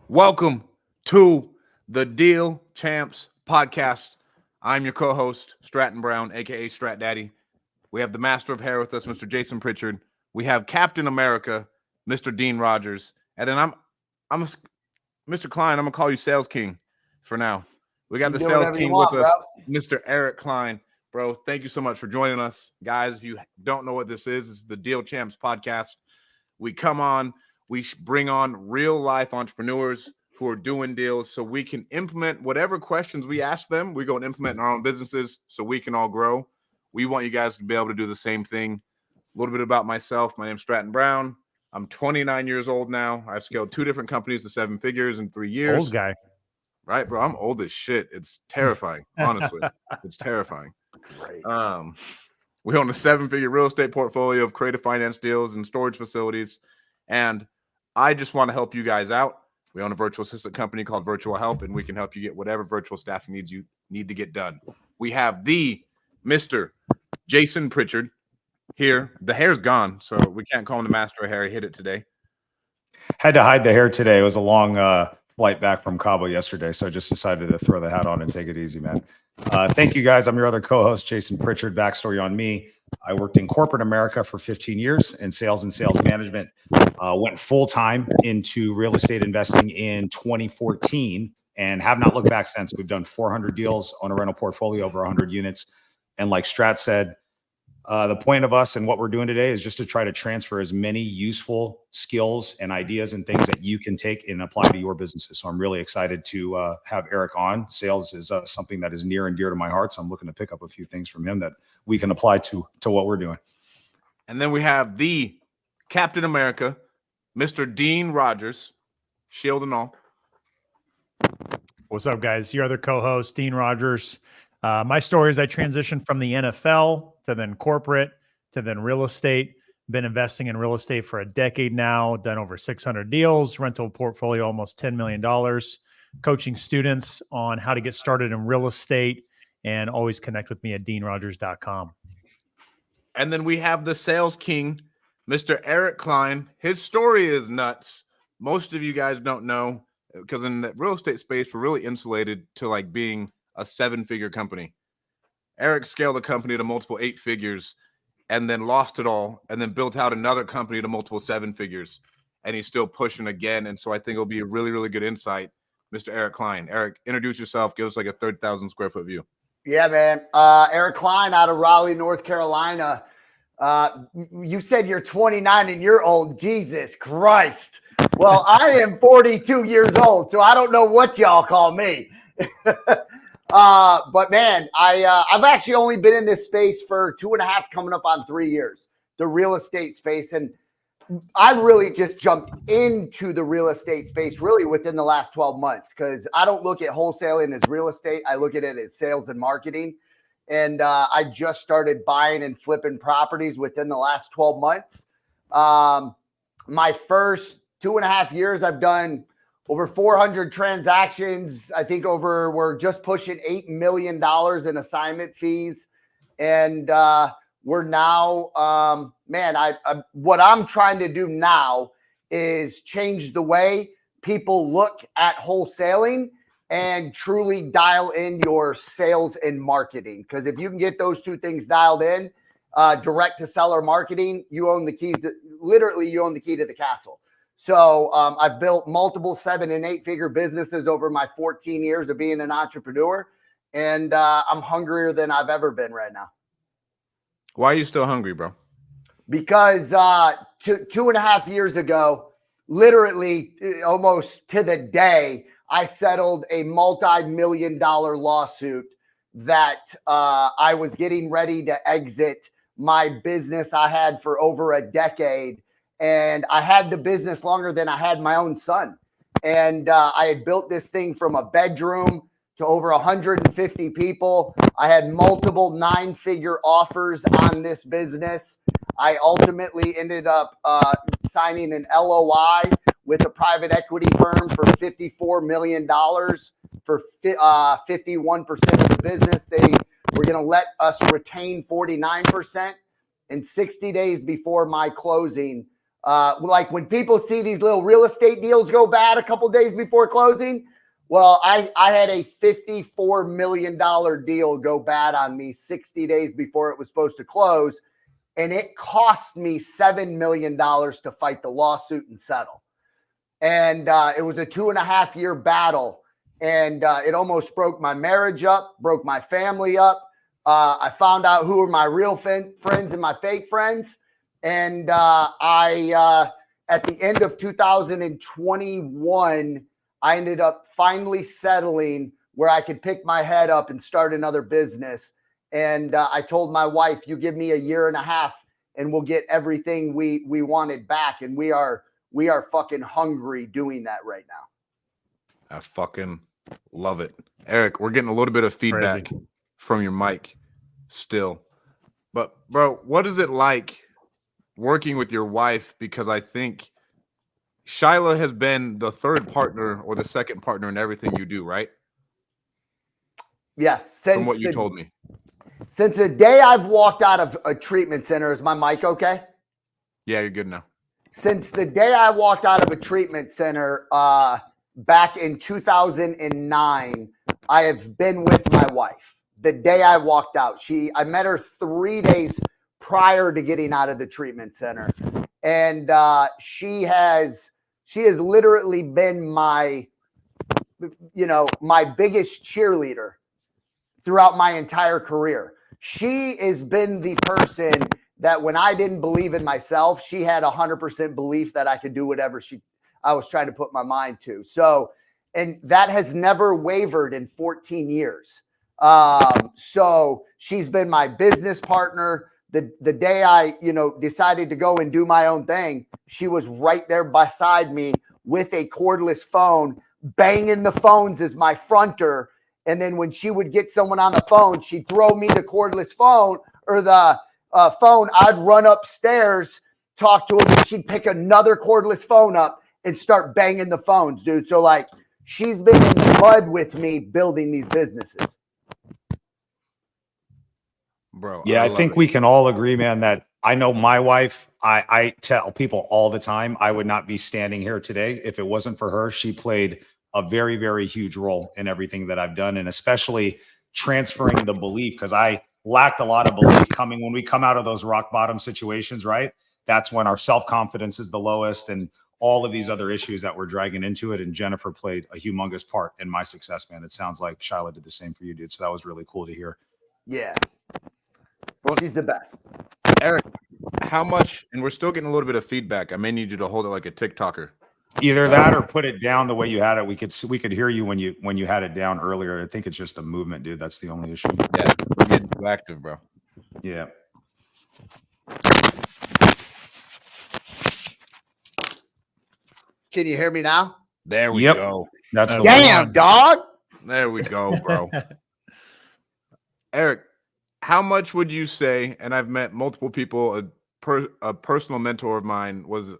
Welcome to the Deal Champs podcast. I'm your co-host, Stratton Brown, aka Strat Daddy. We have the master of hair with us, Mr. Jason Pritchard. We have Captain America, Mr. Dean Rogers, and then I'm Mr. Cline. I'm gonna call you Sales King for now. We got You the do Sales whatever you King want, with us, bro. Mr. Eric Cline. Bro, thank you so much for joining us, guys. If you don't know what this is, it's the Deal Champs podcast. We come on, we bring on real life entrepreneurs who are doing deals so we can implement whatever questions we ask them. We go and implement in our own businesses so we can all grow. We want you guys to be able to do the same thing. A little bit about myself. My name's Stratton Brown. I'm 29 years old now. I've scaled 2 different companies to 7 figures in 3 years. Old guy. Right, bro? I'm old as shit. It's terrifying, honestly. It's terrifying. Great. We own a 7-figure real estate portfolio of creative finance deals and storage facilities. And I just want to help you guys out. We own a virtual assistant company called Virtual Help, and we can help you get whatever virtual staffing needs you need to get done. We have the Mr. Jason Pritchard here. The hair's gone, so we can't call him the master of hair. He hit it today. Had to hide the hair today. It was a long flight back from Cabo yesterday, so I just decided to throw the hat on and take it easy, man. Thank you, guys. I'm your other co-host, Jason Pritchard. Backstory on me. I worked in corporate America for 15 years in sales and sales management. Went full-time into real estate investing in 2014 and have not looked back since. We've done 400 deals on a rental portfolio, over 100 units. And like Strat said, the point of us and what we're doing today is just to try to transfer as many useful skills and ideas and things that you can take and apply to your businesses. So I'm really excited to have Eric on. Sales is something that is near and dear to my heart. So I'm looking to pick up a few things from him that we can apply to what we're doing. And then we have the Captain America, Mr. Dean Rogers, shield and all. What's up, guys? Your other co-host, Dean Rogers. My story is I transitioned from the NFL to then corporate to then real estate. Been investing in real estate for a decade now, done over 600 deals, rental portfolio almost $10 million, coaching students on how to get started in real estate, and always connect with me at deanrogers.com. And then we have the sales king, Mr. Eric Cline. His story is nuts. Most of you guys don't know because in the real estate space, we're really insulated to like being a 7-figure company. Eric scaled the company to multiple 8 figures and then lost it all and then built out another company to multiple 7 figures. And he's still pushing again. And so I think it'll be a really, really good insight, Mr. Eric Cline. Eric, introduce yourself. Give us like a 30,000 square foot view. Yeah, man. Eric Cline out of Raleigh, North Carolina. You said you're 29 and you're old. Jesus Christ. Well, I am 42 years old, so I don't know what y'all call me. But man, I've actually only been in this space for 2.5, coming up on 3 years, the real estate space. And I really just jumped into the real estate space really within the last 12 months because I don't look at wholesaling as real estate. I look at it as sales and marketing. And I just started buying and flipping properties within the last 12 months. My first 2.5 years, I've done over 400 transactions. I think we're just pushing $8 million in assignment fees. And we're now, what I'm trying to do now is change the way people look at wholesaling and truly dial in your sales and marketing. Because if you can get those 2 things dialed in, direct to seller marketing, you own the keys you own the key to the castle. So I've built multiple 7- and 8-figure businesses over my 14 years of being an entrepreneur. And I'm hungrier than I've ever been right now. Why are you still hungry, bro? Because 2.5 years ago, literally almost to the day, I settled a multi-million-dollar lawsuit that I was getting ready to exit my business I had for over a decade. And I had the business longer than I had my own son. And I had built this thing from a bedroom to over 150 people. I had multiple 9-figure offers on this business. I ultimately ended up signing an LOI with a private equity firm for $54 million for 51% of the business. They were going to let us retain 49%. And 60 days before my closing, Like when people see these little real estate deals go bad a couple days before closing, well, I had a $54 million deal go bad on me 60 days before it was supposed to close. And it cost me $7 million to fight the lawsuit and settle. And it was a 2.5-year battle. And it almost broke my marriage up, broke my family up. I found out who were my real friends and my fake friends. And I at the end of 2021, I ended up finally settling where I could pick my head up and start another business. And I told my wife, you give me a 1.5 years and we'll get everything we wanted back. And we are fucking hungry doing that right now. I fucking love it. Eric, we're getting a little bit of feedback from your mic still. But bro, what is it like working with your wife? Because I think Shyla has been the third partner or the second partner in everything you do, right? Yes. From what you told me. Since the day I've walked out of a treatment center, is my mic okay? Yeah, you're good now. Since the day I walked out of a treatment center back in 2009, I have been with my wife. The day I walked out, I met her 3 days prior to getting out of the treatment center. And she has literally been my biggest cheerleader throughout my entire career. She has been the person that when I didn't believe in myself, she had 100% belief that I could do whatever I was trying to put my mind to. So, and that has never wavered in 14 years. So she's been my business partner. The day I, decided to go and do my own thing, she was right there beside me with a cordless phone, banging the phones as my fronter. And then when she would get someone on the phone, she'd throw me the cordless phone or the phone. I'd run upstairs, talk to her, and she'd pick another cordless phone up and start banging the phones, dude. So like, she's been in the mud with me building these businesses. Bro, yeah, I think we can all agree, man, that I know my wife. I tell people all the time, I would not be standing here today if it wasn't for her. She played a very, very huge role in everything that I've done, and especially transferring the belief, because I lacked a lot of belief coming when we come out of those rock bottom situations, right? That's when our self-confidence is the lowest and all of these other issues that we're dragging into it. And Jennifer played a humongous part in my success, man. It sounds like Shyla did the same for you, dude. So that was really cool to hear. Yeah. Well, she's the best. Eric, how much, and we're still getting a little bit of feedback. I may need you to hold it like a TikToker. Either that or put it down the way you had it. We could hear you when you had it down earlier. I think it's just a movement, dude. That's the only issue. Yeah, we're getting too active, bro. Yeah. Can you hear me now? There we go. That's the damn dog. There we go, bro. Eric, how much would you say? And I've met multiple people. A personal mentor of mine was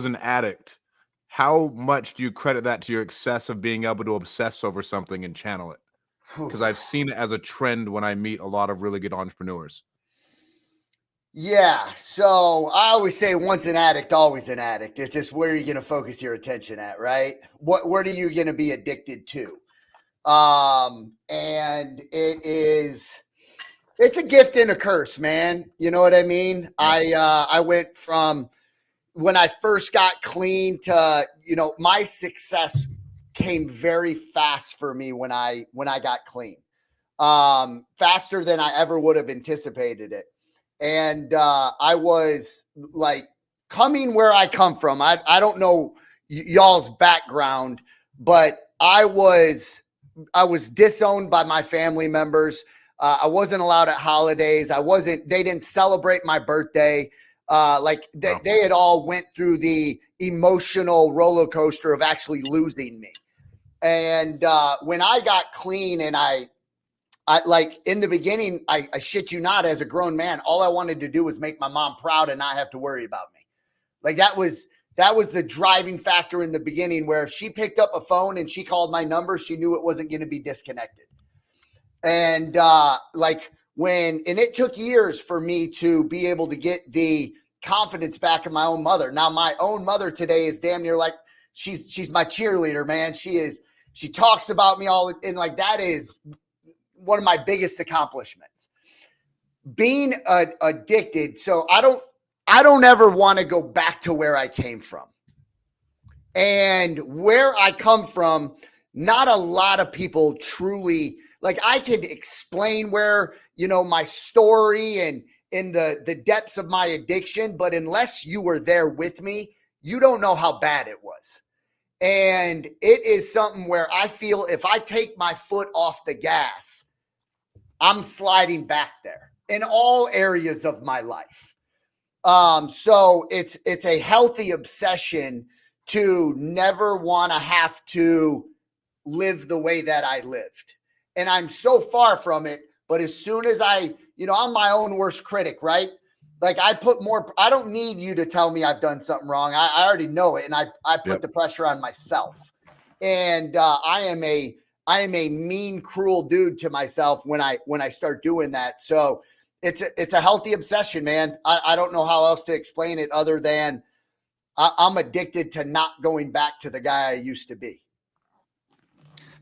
an addict. How much do you credit that to your excess of being able to obsess over something and channel it? Because I've seen it as a trend when I meet a lot of really good entrepreneurs. Yeah. So I always say once an addict, always an addict. It's just where you're going to focus your attention at, right? What are you going to be addicted to? And it's a gift and a curse, man. You know what I mean? I went from when I first got clean to, my success came very fast for me when I got clean, faster than I ever would have anticipated it. And I was like coming where I come from. I don't know y'all's background, but I was disowned by my family members. I wasn't allowed at holidays. They didn't celebrate my birthday. They had all went through the emotional roller coaster of actually losing me. And when I got clean and I like in the beginning, I shit you not, as a grown man, all I wanted to do was make my mom proud and not have to worry about me. Like that was the driving factor in the beginning, where if she picked up a phone and she called my number, she knew it wasn't going to be disconnected. And it took years for me to be able to get the confidence back in my own mother. Now my own mother today is damn near like she's my cheerleader, man. She talks about me all, and like that is one of my biggest accomplishments. Being addicted, so I don't ever want to go back to where I came from. And where I come from, not a lot of people truly, like I could explain where, my story and in the depths of my addiction, but unless you were there with me, you don't know how bad it was. And it is something where I feel if I take my foot off the gas, I'm sliding back there in all areas of my life. So it's a healthy obsession to never want to have to live the way that I lived. And I'm so far from it. But as soon as I'm my own worst critic, right? Like I don't need you to tell me I've done something wrong. I already know it. And I put the pressure on myself. And I am a mean, cruel dude to myself when I start doing that. So it's a healthy obsession, man. I don't know how else to explain it other than I'm addicted to not going back to the guy I used to be.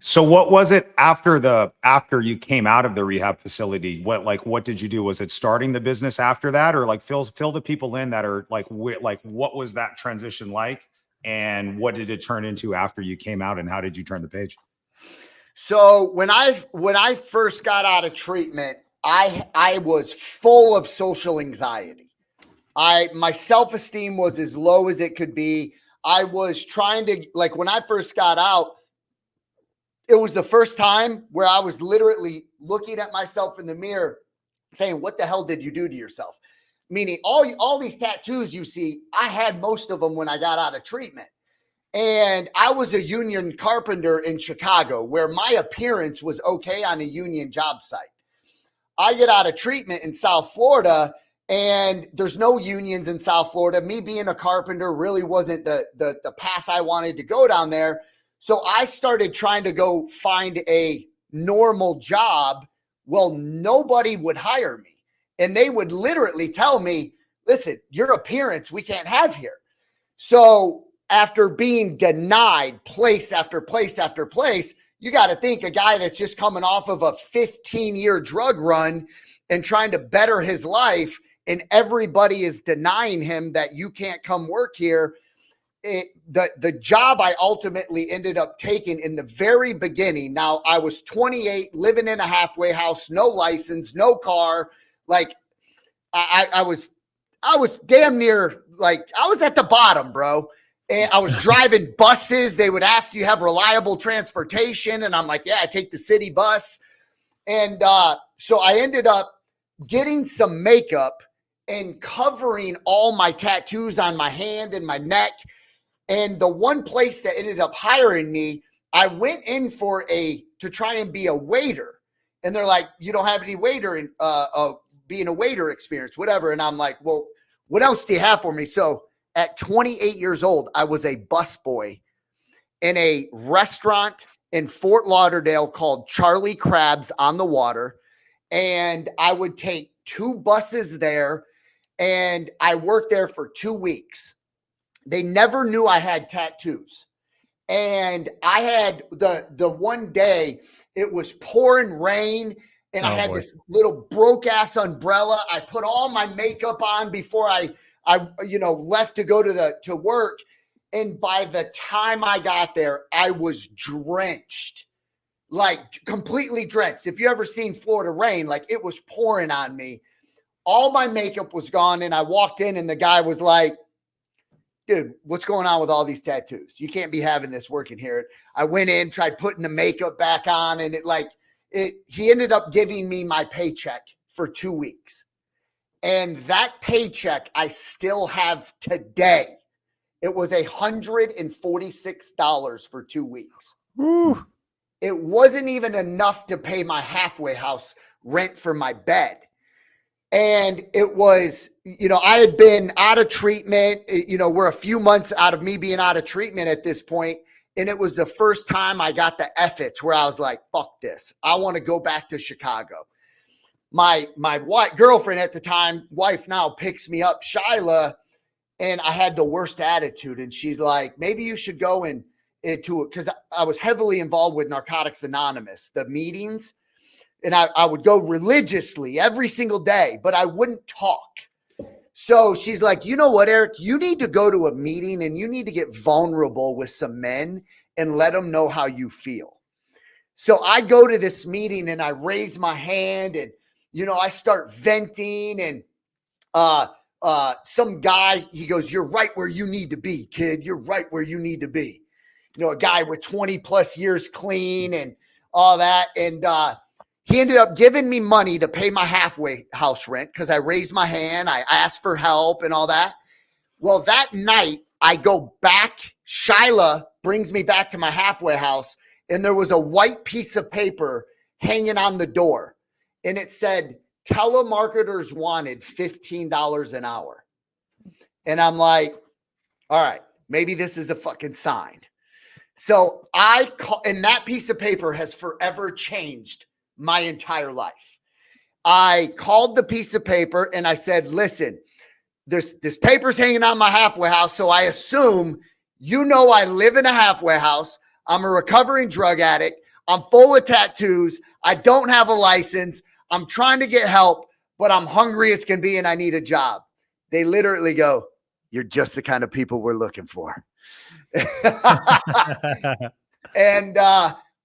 So what was it after you came out of the rehab facility? What did you do? Was it starting the business after that, or like fill the people in that are like what was that transition like, and what did it turn into after you came out, and how did you turn the page? So when I first got out of treatment, I was full of social anxiety. My self-esteem was as low as it could be. I was trying to, like, when I first got out, it was the first time where I was literally looking at myself in the mirror saying, what the hell did you do to yourself? Meaning all these tattoos you see, I had most of them when I got out of treatment. And I was a union carpenter in Chicago where my appearance was okay on a union job site. I get out of treatment in South Florida and there's no unions in South Florida. Me being a carpenter really wasn't the path I wanted to go down there. So I started trying to go find a normal job. Well, nobody would hire me. And they would literally tell me, listen, your appearance, we can't have here. So after being denied place after place after place, you got to think a guy that's just coming off of a 15-year drug run and trying to better his life, and everybody is denying him that you can't come work here. The job I ultimately ended up taking in the very beginning. Now I was 28, living in a halfway house, no license, no car. Like I was damn near, like I was at the bottom, bro. And I was driving buses. They would ask, do you have reliable transportation? And I'm like, yeah, I take the city bus. And so I ended up getting some makeup and covering all my tattoos on my hand and my neck. And the one place that ended up hiring me, I went in to try and be a waiter. And they're like, you don't have any being a waiter experience, whatever. And I'm like, well, what else do you have for me? So at 28 years old, I was a busboy in a restaurant in Fort Lauderdale called Charlie Crab's on the Water. And I would take 2 buses there, and I worked there for 2 weeks. They never knew I had tattoos. And I had the one day it was pouring rain, and I had this little broke ass umbrella. I put all my makeup on before I left to go to work. And by the time I got there, I was drenched, like completely drenched. If you ever seen Florida rain, like it was pouring on me. All my makeup was gone. And I walked in and the guy was like, dude, what's going on with all these tattoos? You can't be having this working here. I went in, tried putting the makeup back on, and he ended up giving me my paycheck for 2 weeks. And that paycheck I still have today. It was $146 for 2 weeks. Woo. It wasn't even enough to pay my halfway house rent for my bed. And it was, I had been out of treatment. We're a few months out of me being out of treatment at this point. And it was the first time I got the F-its where I was like, fuck this. I want to go back to Chicago. my girlfriend at the time, wife now, picks me up, Shyla, and I had the worst attitude. And she's like, maybe you should go into it, because I was heavily involved with Narcotics Anonymous, the meetings. And I would go religiously every single day, but I wouldn't talk. So she's like, you know what, Eric, you need to go to a meeting and you need to get vulnerable with some men and let them know how you feel. So I go to this meeting and I raise my hand and, I start venting, and some guy, he goes, you're right where you need to be, kid. You're right where you need to be. A guy with 20 plus years clean and all that. And, he ended up giving me money to pay my halfway house rent because I raised my hand. I asked for help and all that. Well, that night I go back. Shyla brings me back to my halfway house, and there was a white piece of paper hanging on the door. And it said, telemarketers wanted $15 an hour. And I'm like, all right, maybe this is a fucking sign. So and that piece of paper has forever changed my entire life. I called the piece of paper and I said, listen, this paper's hanging on my halfway house. So I assume, I live in a halfway house. I'm a recovering drug addict. I'm full of tattoos. I don't have a license. I'm trying to get help, but I'm hungry as can be and I need a job. They literally go, you're just the kind of people we're looking for. And,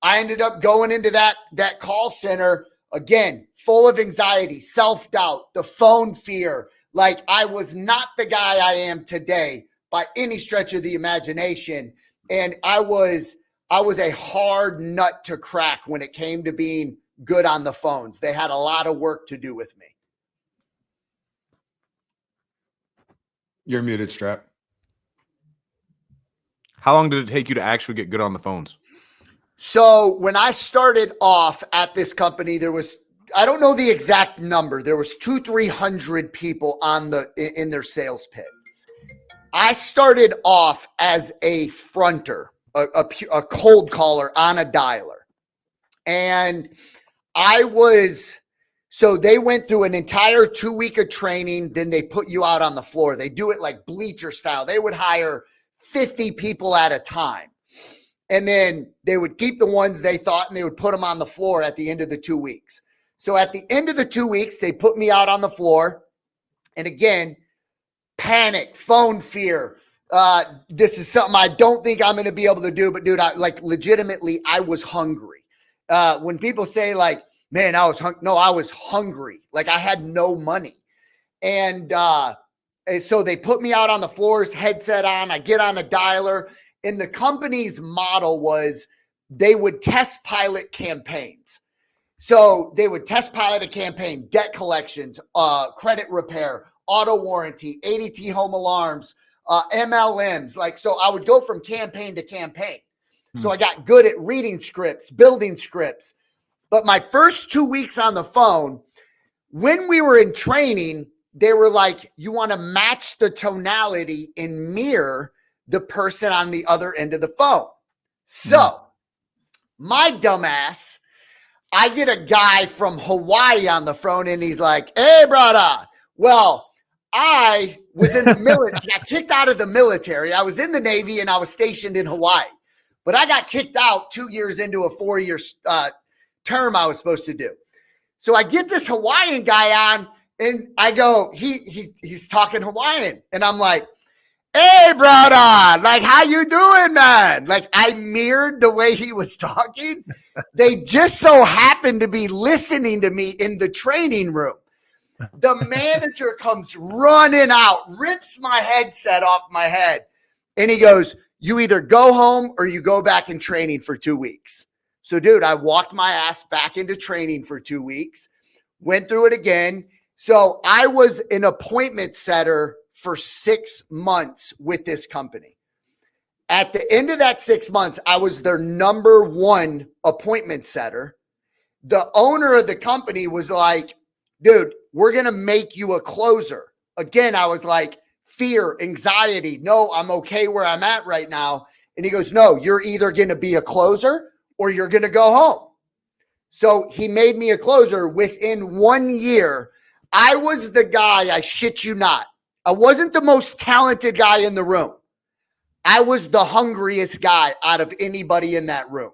I ended up going into that call center, again, full of anxiety, self-doubt, the phone fear. Like, I was not the guy I am today by any stretch of the imagination. And I was a hard nut to crack when it came to being good on the phones. They had a lot of work to do with me. You're muted, Strat. How long did it take you to actually get good on the phones? So when I started off at this company, there was, I don't know the exact number. There was 200-300 people in their sales pit. I started off as a fronter, a cold caller on a dialer. And so they went through an entire 2 week of training. Then they put you out on the floor. They do it like bleacher style. They would hire 50 people at a time. And then they would keep the ones they thought and they would put them on the floor at the end of the 2 weeks. So at the end of the 2 weeks, they put me out on the floor. And again, panic, phone fear. This is something I don't think I'm going to be able to do. But dude, legitimately, I was hungry. When people say like, man, I was hungry. Like I had no money. And so they put me out on the floors, headset on. I get on a dialer. And the company's model was they would test pilot campaigns. So they would test pilot a campaign, debt collections, credit repair, auto warranty, ADT home alarms, MLMs. So I would go from campaign to campaign. So I got good at reading scripts, building scripts. But my first 2 weeks on the phone, when we were in training, they were like, you want to match the tonality and mirror the person on the other end of the phone. So my dumbass, I get a guy from Hawaii on the phone and he's like, hey, brother. Well, I was in the military. I got kicked out of the military. I was in the Navy and I was stationed in Hawaii. But I got kicked out 2 years into a 4-year term I was supposed to do. So I get this Hawaiian guy on and I go, he's talking Hawaiian. And I'm like, hey, brother, like, how you doing, man? Like, I mirrored the way he was talking. They just so happened to be listening to me in the training room. The manager comes running out, rips my headset off my head, and he goes, you either go home or you go back in training for 2 weeks. So, dude, I walked my ass back into training for 2 weeks, went through it again. So I was an appointment setter for 6 months with this company. At the end of that 6 months, I was their number one appointment setter. The owner of the company was like, dude, we're going to make you a closer. Again, I was like, fear, anxiety. No, I'm okay where I'm at right now. And he goes, no, you're either going to be a closer or you're going to go home. So he made me a closer within 1 year. I was the guy, I shit you not. I wasn't the most talented guy in the room. I was the hungriest guy out of anybody in that room.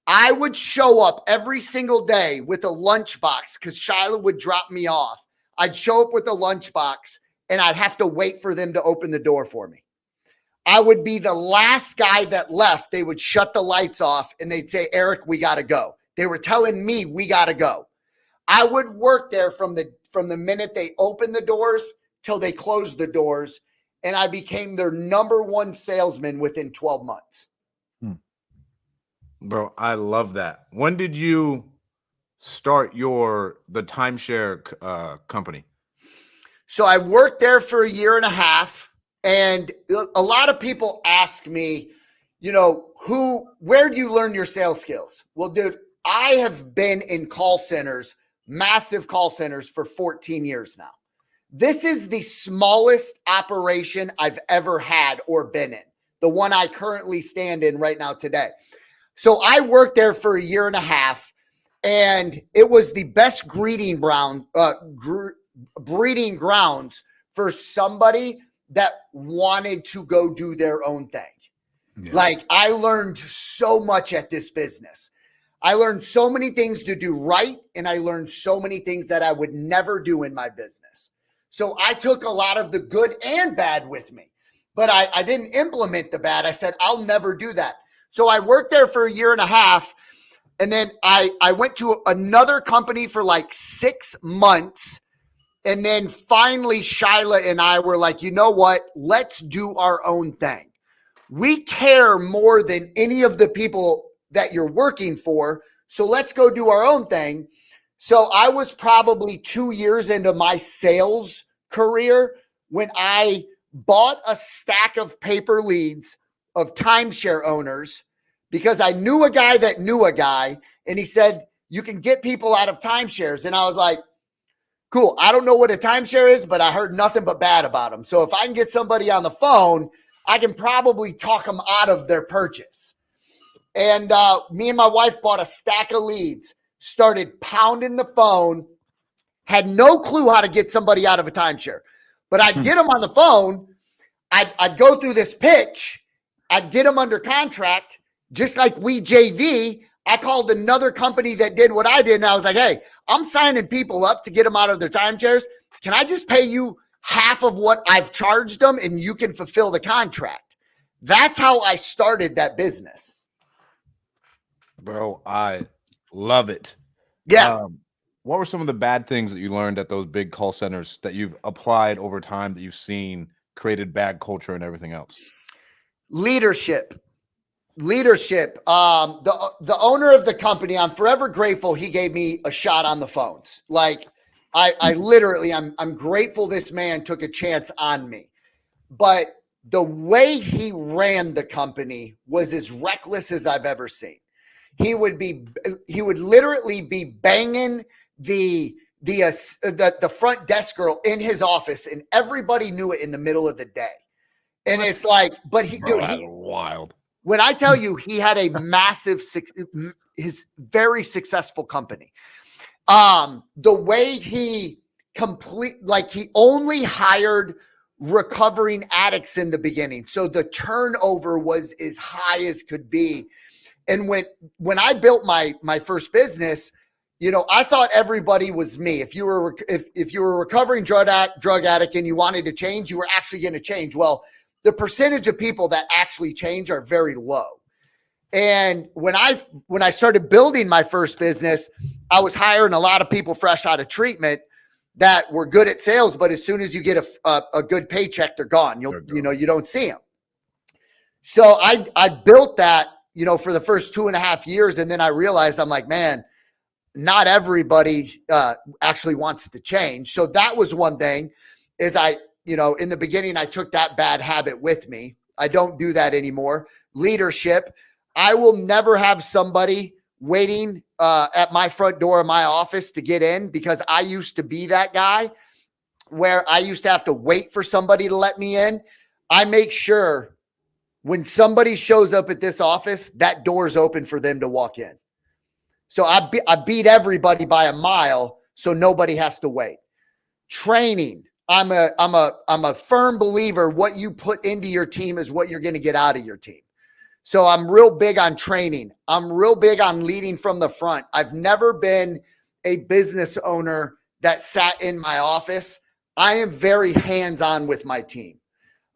I would show up every single day with a lunchbox because Shyla would drop me off. I'd show up with a lunchbox and I'd have to wait for them to open the door for me. I would be the last guy that left. They would shut the lights off and they'd say, Eric, we got to go. They were telling me we got to go. I would work there from the minute they opened the doors till they closed the doors. And I became their number one salesman within 12 months. Bro, I love that. When did you start the timeshare company? So I worked there for a year and a half. And a lot of people ask me, where do you learn your sales skills? Well, dude, I have been in call centers, massive call centers for 14 years now. This is the smallest operation I've ever had or been in, the one I currently stand in right now today. So I worked there for a year and a half, and it was the best breeding grounds for somebody that wanted to go do their own thing. Yeah. Like, I learned so much at this business. I learned so many things to do right, and I learned so many things that I would never do in my business. So I took a lot of the good and bad with me, but I didn't implement the bad. I said, I'll never do that. So I worked there for a year and a half, and then I went to another company for like 6 months. And then finally, Shyla and I were like, you know what? Let's do our own thing. We care more than any of the people that you're working for. So let's go do our own thing. So I was probably 2 years into my sales career when I bought a stack of paper leads of timeshare owners because I knew a guy that knew a guy. And he said, you can get people out of timeshares. And I was like, cool. I don't know what a timeshare is, but I heard nothing but bad about them. So if I can get somebody on the phone, I can probably talk them out of their purchase. And me and my wife bought a stack of leads, started pounding the phone, had no clue how to get somebody out of a timeshare, but I'd get them on the phone. I'd go through this pitch. I'd get them under contract, just like we JV. I called another company that did what I did. And I was like, hey, I'm signing people up to get them out of their timeshares. Can I just pay you half of what I've charged them and you can fulfill the contract? That's how I started that business. Bro, I love it. Yeah. What were some of the bad things that you learned at those big call centers that you've applied over time that you've seen created bad culture and everything else? Leadership. The owner of the company, I'm forever grateful he gave me a shot on the phones. Like, I literally, I'm grateful this man took a chance on me. But the way he ran the company was as reckless as I've ever seen. He would literally be banging the front desk girl in his office, and everybody knew it in the middle of the day. And it's like, but that's wild. When I tell you he had a his very successful company, the way he he only hired recovering addicts in the beginning. So the turnover was as high as could be. And when I built my first business, I thought everybody was me. If you were a recovering drug addict and you wanted to change, you were actually going to change. Well, the percentage of people that actually change are very low. And when I started building my first business, I was hiring a lot of people fresh out of treatment that were good at sales, but as soon as you get a good paycheck, they're gone. You don't see them. So I built that, for the first 2.5 years. And then I realized, I'm like, man, not everybody actually wants to change. So that was one thing is in the beginning, I took that bad habit with me. I don't do that anymore. Leadership. I will never have somebody waiting at my front door of my office to get in, because I used to be that guy where I used to have to wait for somebody to let me in. I make sure when somebody shows up at this office, that door's open for them to walk in. So I beat everybody by a mile, so nobody has to wait. Training. I'm a firm believer what you put into your team is what you're going to get out of your team. So I'm real big on training. I'm real big on leading from the front. I've never been a business owner that sat in my office. I am very hands-on with my team.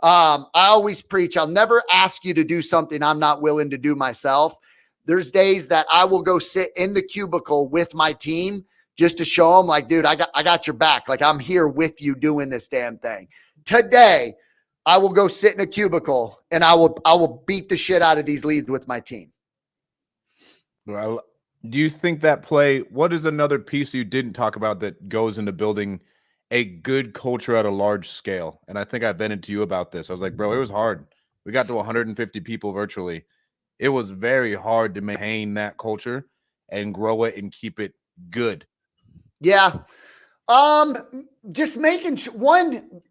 I always preach, I'll never ask you to do something I'm not willing to do myself. There's days that I will go sit in the cubicle with my team just to show them, like, dude, I got your back. Like, I'm here with you doing this damn thing. Today, I will go sit in a cubicle and I will beat the shit out of these leads with my team. Well, do you think that play, what is another piece you didn't talk about that goes into building a good culture at a large scale? And I think I vented to you about this. I was like, bro, it was hard. We got to 150 people virtually. It was very hard to maintain that culture and grow it and keep it good. Yeah. Just making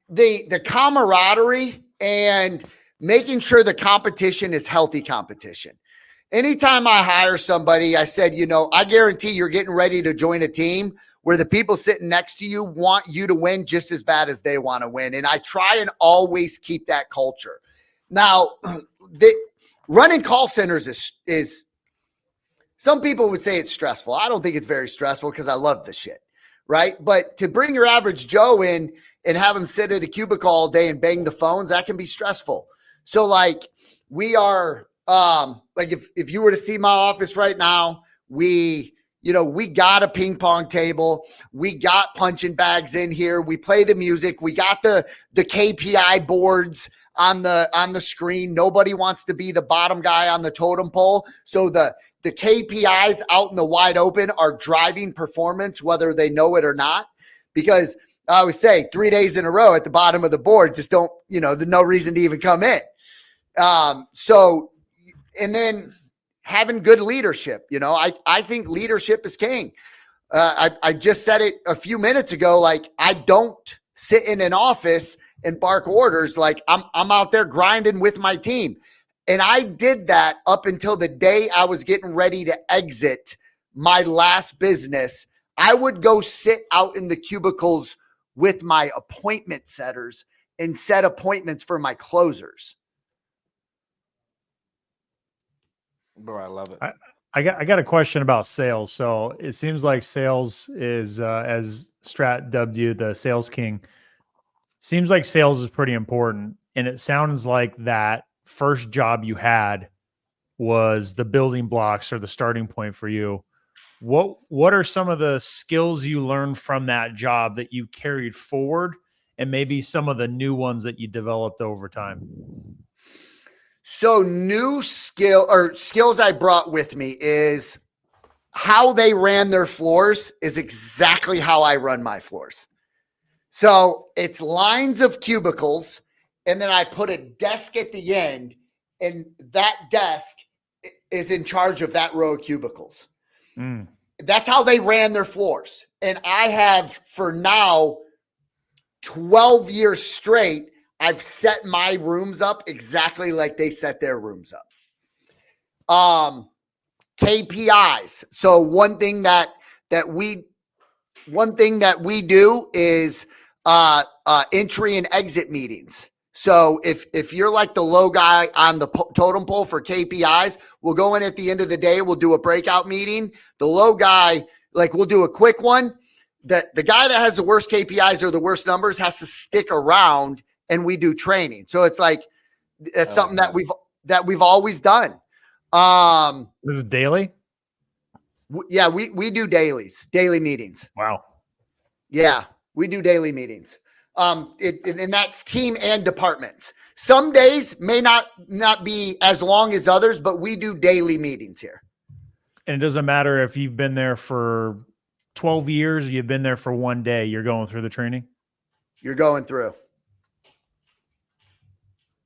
the camaraderie and making sure the competition is healthy competition. Anytime I hire somebody, I said, I guarantee you're getting ready to join a team where the people sitting next to you want you to win just as bad as they want to win. And I try and always keep that culture. Now, running call centers is some people would say it's stressful. I don't think it's very stressful because I love the shit, right? But to bring your average Joe in and have him sit at a cubicle all day and bang the phones, that can be stressful. So like we are, like if you were to see my office right now, we got a ping pong table, we got punching bags in here, we play the music, we got the KPI boards on the screen. Nobody wants to be the bottom guy on the totem pole. So the KPIs out in the wide open are driving performance, whether they know it or not, because I always say 3 days in a row at the bottom of the board, just don't, there's no reason to even come in. And then having good leadership, I think leadership is king. I just said it a few minutes ago. Like, I don't sit in an office and bark orders. Like, I'm out there grinding with my team. And I did that up until the day I was getting ready to exit my last business. I would go sit out in the cubicles with my appointment setters and set appointments for my closers. Bro, I love it. I got a question about sales. So it seems like sales is, as Strat dubbed you, the sales king. Seems like sales is pretty important. And it sounds like that first job you had was the building blocks or the starting point for you. What are some of the skills you learned from that job that you carried forward, and maybe some of the new ones that you developed over time? So new skills I brought with me is how they ran their floors is exactly how I run my floors. So it's lines of cubicles, and then I put a desk at the end, and that desk is in charge of that row of cubicles. Mm. That's how they ran their floors. And I have, for now, 12 years straight, I've set my rooms up exactly like they set their rooms up. KPIs. So one thing that we do is entry and exit meetings. So if you're like the low guy on the totem pole for KPIs, we'll go in at the end of the day, we'll do a breakout meeting. The low guy, like, we'll do a quick one. The guy that has the worst KPIs or the worst numbers has to stick around, and we do training. So it's like, that's something that we've always done. This is daily? Yeah, we do daily meetings. Wow. Yeah, we do daily meetings. And that's team and departments. Some days may not be as long as others, but we do daily meetings here. And it doesn't matter if you've been there for 12 years or you've been there for 1 day, you're going through the training? You're going through.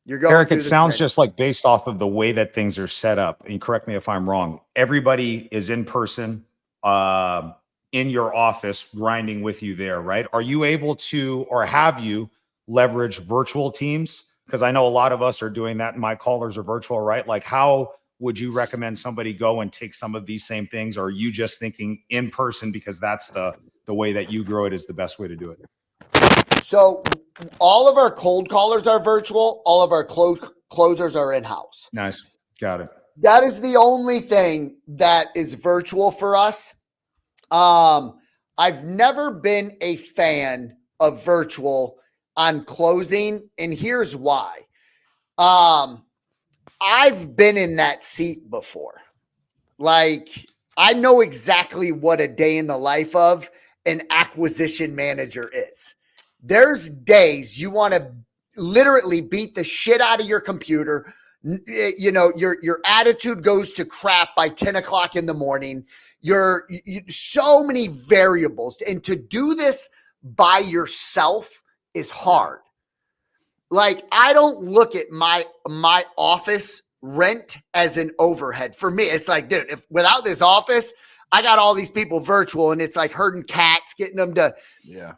Eric, it sounds just like, based off of the way that things are set up, and correct me if I'm wrong, everybody is in person, in your office, grinding with you there, right? Are you able to, or have you leveraged virtual teams? Because I know a lot of us are doing that, and my callers are virtual, right? Like, how would you recommend somebody go and take some of these same things? Or are you just thinking in person because that's the way that you grow it is the best way to do it? So all of our cold callers are virtual. All of our closers are in-house. Nice. Got it. That is the only thing that is virtual for us. I've never been a fan of virtual on closing, and here's why. I've been in that seat before. Like, I know exactly what a day in the life of an acquisition manager is. There's days you want to literally beat the shit out of your computer. You know, your attitude goes to crap by 10 o'clock in the morning. So many variables. And to do this by yourself is hard. Like, I don't look at my office rent as an overhead. For me, it's like, dude, if without this office, I got all these people virtual, and it's like herding cats, getting them to,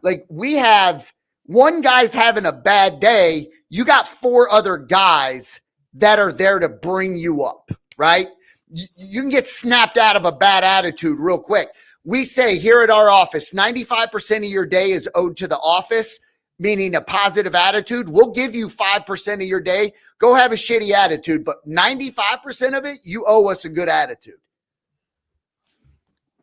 like, we have one guy's having a bad day. You got 4 other guys that are there to bring you up, right? You can get snapped out of a bad attitude real quick. We say here at our office, 95% of your day is owed to the office, meaning a positive attitude. We'll give you 5% of your day. Go have a shitty attitude, but 95% of it, you owe us a good attitude.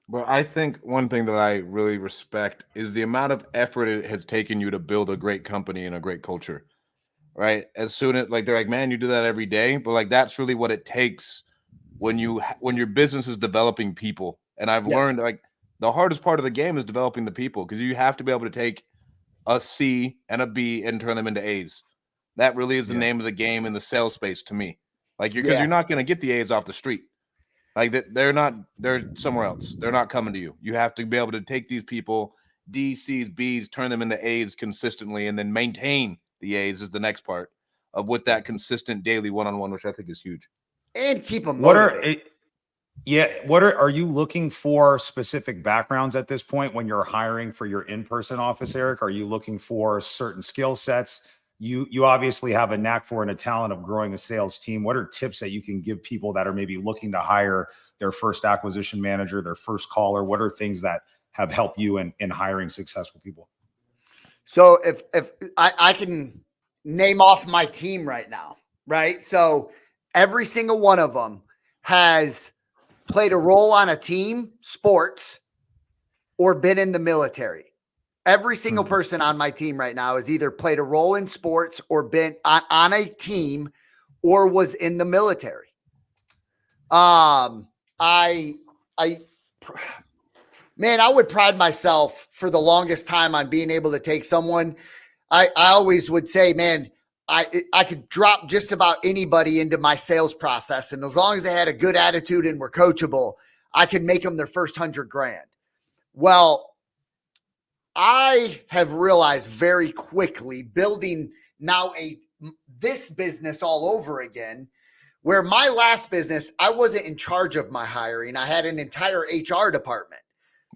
Well, I think one thing that I really respect is the amount of effort it has taken you to build a great company and a great culture, right? As soon as, like, they're like, man, you do that every day, but like, that's really what it takes when your business is developing people. And I've learned, like, the hardest part of the game is developing the people, because you have to be able to take a C and a B and turn them into A's. That really is the name of the game in the sales space to me. Like, because you're not going to get the A's off the street. Like, they're somewhere else. They're not coming to you. You have to be able to take these people, D, C's, B's, turn them into A's consistently, and then maintain the A's is the next part of with that consistent daily one-on-one, which I think is huge. And keep them motivated. Are you looking for specific backgrounds at this point when you're hiring for your in-person office, Eric? Are you looking for certain skill sets? You obviously have a knack for and a talent of growing a sales team. What are tips that you can give people that are maybe looking to hire their first acquisition manager, their first caller? What are things that have helped you in hiring successful people? So if I can name off my team right now, right? So every single one of them has played a role on a team, sports, or been in the military. Every single person on my team right now has either played a role in sports or been on a team or was in the military. I would pride myself for the longest time on being able to take someone. I always would say, man, I could drop just about anybody into my sales process. And as long as they had a good attitude and were coachable, I could make them their first $100,000. Well, I have realized very quickly, building now this business all over again, where my last business, I wasn't in charge of my hiring. I had an entire HR department.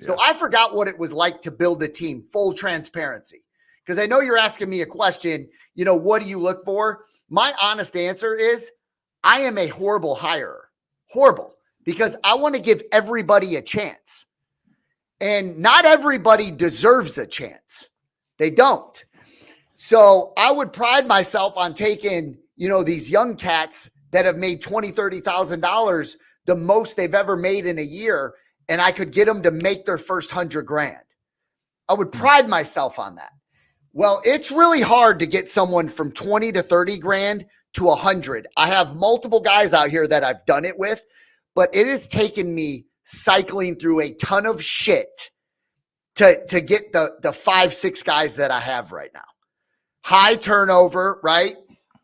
So I forgot what it was like to build a team, full transparency. Because I know you're asking me a question, what do you look for? My honest answer is I am a horrible hirer. Horrible. Because I want to give everybody a chance. And not everybody deserves a chance. They don't. So I would pride myself on taking, these young cats that have made $20,000, $30,000, the most they've ever made in a year, and I could get them to make their first $100,000. I would pride myself on that. Well, it's really hard to get someone from 20 to 30 grand to 100. I have multiple guys out here that I've done it with, but it has taken me cycling through a ton of shit to get the 5-6 guys that I have right now. High turnover, right?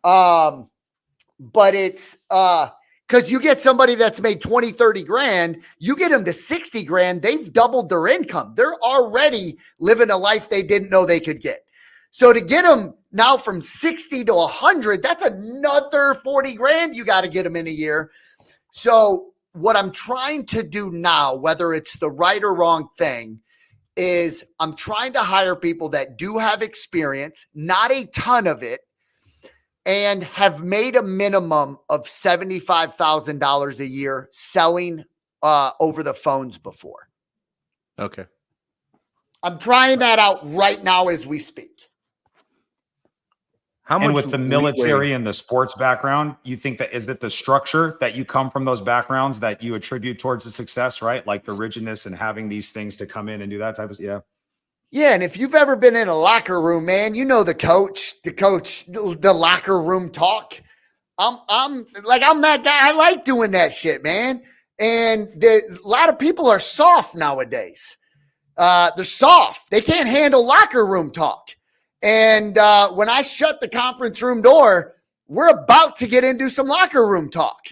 But it's because you get somebody that's made 20, 30 grand, you get them to 60 grand, they've doubled their income. They're already living a life they didn't know they could get. So to get them now from 60 to 100, that's another 40 grand you got to get them in a year. So what I'm trying to do now, whether it's the right or wrong thing, is I'm trying to hire people that do have experience, not a ton of it, and have made a minimum of $75,000 a year selling over the phones before. Okay. I'm trying that out right now as we speak. How much And with the leeway- military and the sports background, you think that is it the structure that you come from those backgrounds that you attribute towards the success, right? Like the rigidness and having these things to come in and do that type of, yeah. Yeah, and if you've ever been in a locker room, man, you know the locker room talk. I'm that guy. I like doing that shit, man. And a lot of people are soft nowadays. They're soft. They can't handle locker room talk. And when I shut the conference room door, we're about to get into some locker room talk.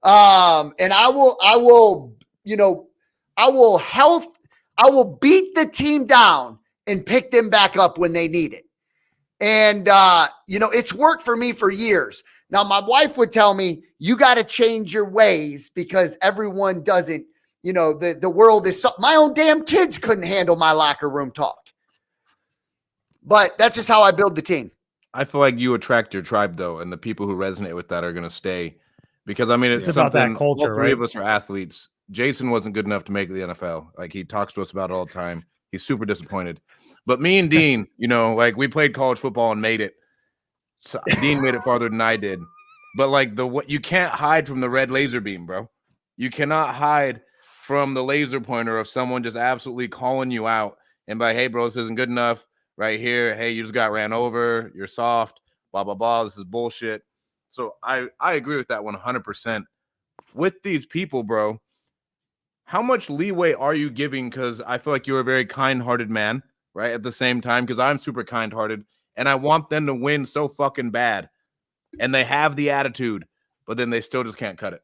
And I will beat the team down and pick them back up when they need it. And, it's worked for me for years. Now, my wife would tell me, you got to change your ways because everyone doesn't, the world is, my own damn kids couldn't handle my locker room talk. But that's just how I build the team. I feel like you attract your tribe, though, and the people who resonate with that are going to stay. Because, I mean, it's about that something, culture, all three right? of us are athletes. Jason wasn't good enough to make the NFL. Like, he talks to us about it all the time. He's super disappointed. But me and Dean, we played college football and made it. So Dean made it farther than I did. But, what you can't hide from the red laser beam, bro. You cannot hide from the laser pointer of someone just absolutely calling you out and by, hey, bro, this isn't good enough. Right here, hey, you just got ran over. You're soft. Blah blah blah. This is bullshit. So I agree with that 100%. With these people, bro, how much leeway are you giving? Because I feel like you're a very kind-hearted man, right? At the same time, because I'm super kind-hearted, and I want them to win so fucking bad, and they have the attitude, but then they still just can't cut it.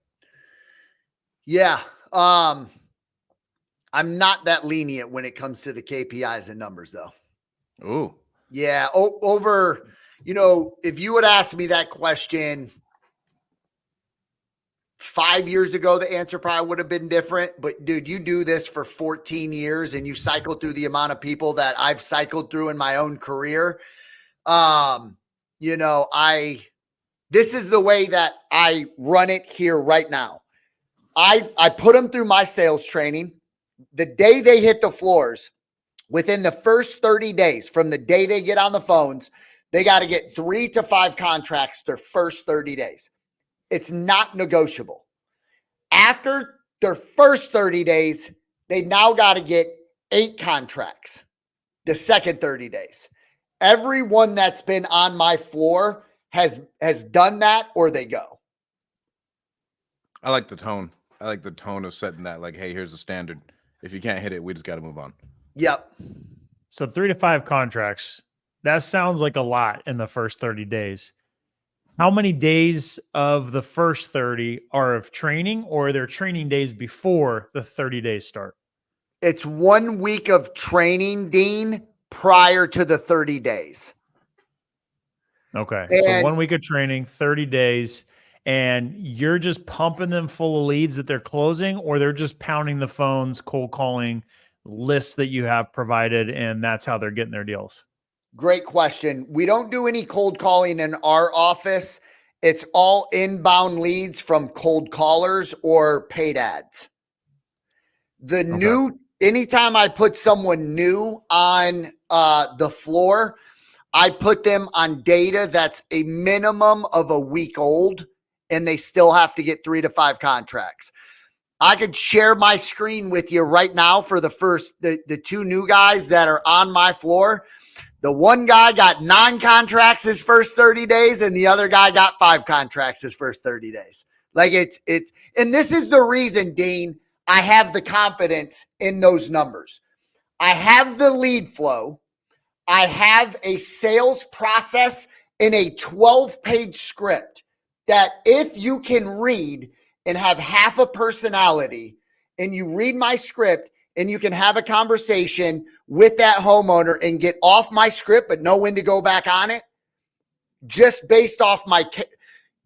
Yeah, I'm not that lenient when it comes to the KPIs and numbers, though. Ooh. Yeah. If you would ask me that question 5 years ago, the answer probably would have been different. But dude, you do this for 14 years and you cycle through the amount of people that I've cycled through in my own career. This is the way that I run it here right now. I put them through my sales training. The day they hit the floors, within the first 30 days from the day they get on the phones, they got to get 3 to 5 contracts their first 30 days. It's not negotiable. After their first 30 days, they now got to get 8 contracts the second 30 days. Everyone that's been on my floor has done that or they go. I like the tone. I like the tone of setting that, like, hey, here's the standard. If you can't hit it, we just got to move on. Yep. So 3 to 5 contracts, that sounds like a lot in the first 30 days. How many days of the first 30 are of training, or are there training days before the 30 days start? It's 1 week of training, Dean, prior to the 30 days. Okay. And so 1 week of training, 30 days, and you're just pumping them full of leads that they're closing, or they're just pounding the phones, cold calling lists that you have provided, and that's how they're getting their deals? Great question. We don't do any cold calling in our office. It's all inbound leads from cold callers or paid ads. Anytime I put someone new on the floor, I put them on data that's a minimum of a week old, and they still have to get 3 to 5 contracts. I could share my screen with you right now for the 2 new guys that are on my floor. The one guy got 9 contracts his first 30 days, and the other guy got 5 contracts his first 30 days. And this is the reason, Dean, I have the confidence in those numbers. I have the lead flow. I have a sales process in a 12-page script that if you can read and have half a personality, and you read my script and you can have a conversation with that homeowner and get off my script but know when to go back on it, just based off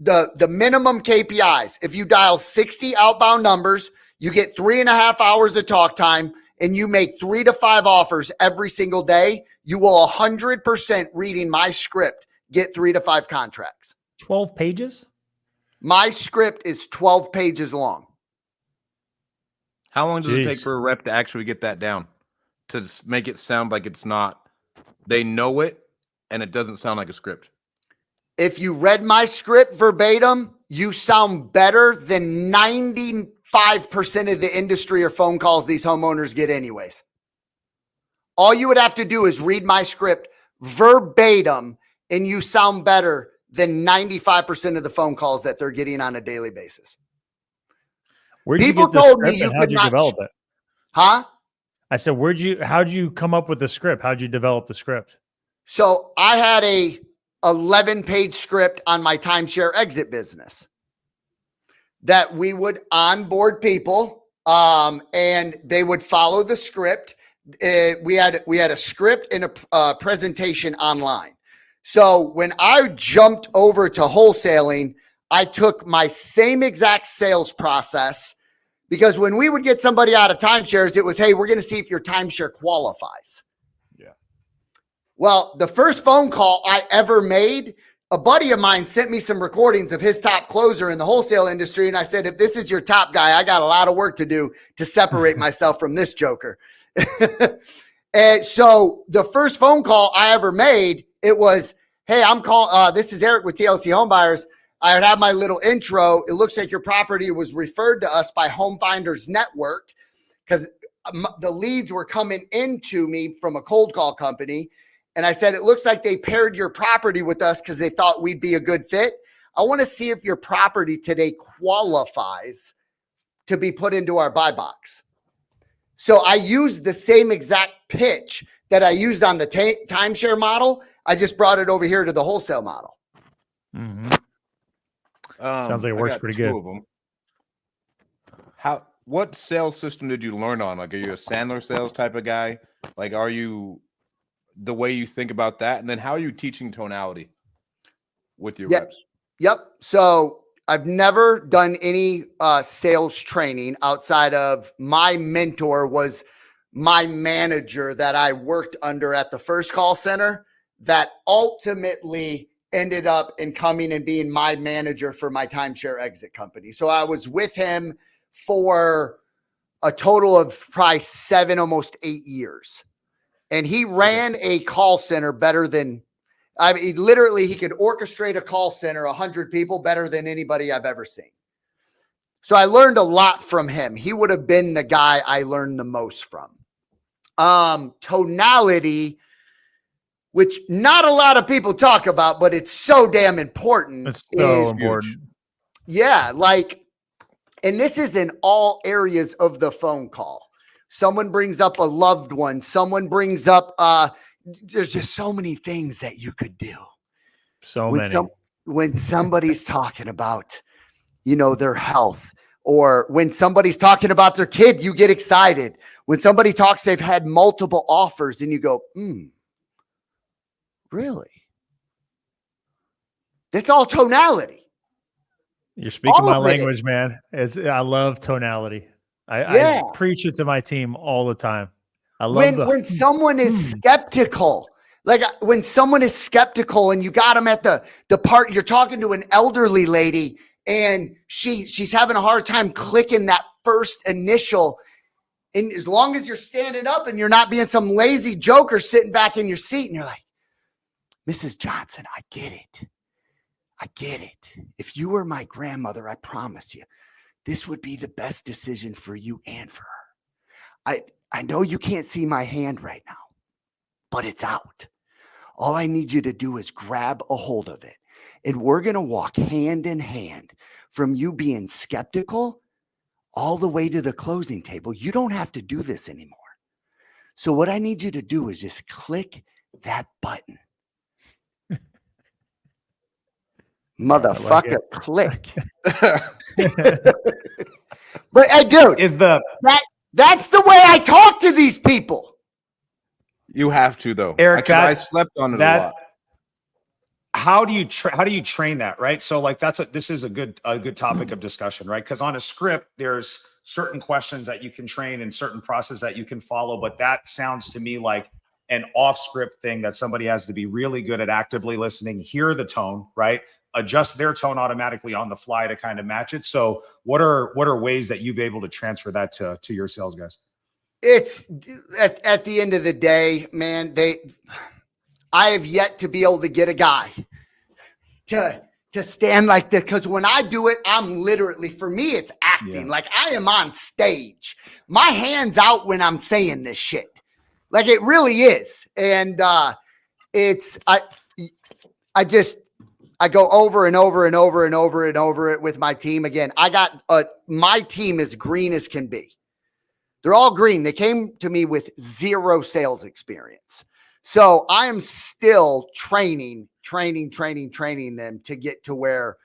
the minimum KPIs. If you dial 60 outbound numbers, you get 3.5 hours of talk time, and you make 3 to 5 offers every single day, you will 100% reading my script get 3 to 5 contracts. 12 pages? My script is 12 pages long. How long does it take Jeez. for a rep to actually get that down? To make it sound like it's not, they know it, and it doesn't sound like a script. If you read my script verbatim, you sound better than 95% of the industry or phone calls these homeowners get anyways. All you would have to do is read my script verbatim, and you sound better than 95% of the phone calls that they're getting on a daily basis. Where'd you People get the told me script you and how'd could you not develop it? Huh? I said, how'd you come up with the script? How'd you develop the script? So I had a 11-page script on my timeshare exit business that we would onboard people, and they would follow the script. We had a script and a presentation online. So when I jumped over to wholesaling, I took my same exact sales process, because when we would get somebody out of timeshares, it was, hey, we're going to see if your timeshare qualifies. Yeah. Well, the first phone call I ever made, a buddy of mine sent me some recordings of his top closer in the wholesale industry. And I said, if this is your top guy, I got a lot of work to do to separate myself from this joker. And so the first phone call I ever made, it was, hey, I'm calling, this is Eric with TLC Home Buyers. I would have my little intro. It looks like your property was referred to us by Home Finders Network, because the leads were coming into me from a cold call company. And I said, it looks like they paired your property with us because they thought we'd be a good fit. I want to see if your property today qualifies to be put into our buy box. So I used the same exact pitch that I used on the timeshare model. I just brought it over here to the wholesale model. Mm-hmm. Sounds like it works pretty good. Of them. What sales system did you learn on? Like, are you a Sandler sales type of guy? Like, are you the way you think about that? And then how are you teaching tonality with your reps? Yep. So I've never done any sales training outside of my mentor was my manager that I worked under at the first call center that ultimately ended up in coming and being my manager for my timeshare exit company. So I was with him for a total of probably 7, almost 8 years. And he ran a call center better than, I mean, literally he could orchestrate a call center, 100 people better than anybody I've ever seen. So I learned a lot from him. He would have been the guy I learned the most from. Tonality, which not a lot of people talk about, but it's so damn important. It's so important. Yeah. Like, and this is in all areas of the phone call. Someone brings up a loved one. Someone brings up, there's just so many things that you could do. So many. When somebody's talking about, their health, or when somebody's talking about their kid, you get excited. When somebody talks, they've had multiple offers and you go, really? That's all tonality. You're speaking my language, man. I love tonality. I preach it to my team all the time. I love when someone is skeptical, like when someone is skeptical and you got them at the part, you're talking to an elderly lady and she's having a hard time clicking that first initial. And as long as you're standing up and you're not being some lazy joker sitting back in your seat and you're like, Mrs. Johnson, I get it. I get it. If you were my grandmother, I promise you, this would be the best decision for you and for her. I know you can't see my hand right now, but it's out. All I need you to do is grab a hold of it. And we're going to walk hand in hand from you being skeptical all the way to the closing table. You don't have to do this anymore. So what I need you to do is just click that button. Motherfucker, click. But hey, dude, that's the way I talk to these people. You have to, though, Eric. I slept on it a lot. How do you train that, right? So like this is a good topic of discussion, right? Because on a script, there's certain questions that you can train and certain process that you can follow, but that sounds to me like an off script thing that somebody has to be really good at actively listening, hear the tone, right? Adjust their tone automatically on the fly to kind of match it. So what are ways that you've able to transfer that to your sales guys? It's at the end of the day, man, I have yet to be able to get a guy to stand like this. Cause when I do it, I'm literally, for me, it's acting. Like I am on stage. My hand's out when I'm saying this shit. Like it really is. And I go over and over and over and over and over it with my team. Again, my team is green as can be. They're all green. They came to me with 0 sales experience. So I am still training them to get to where,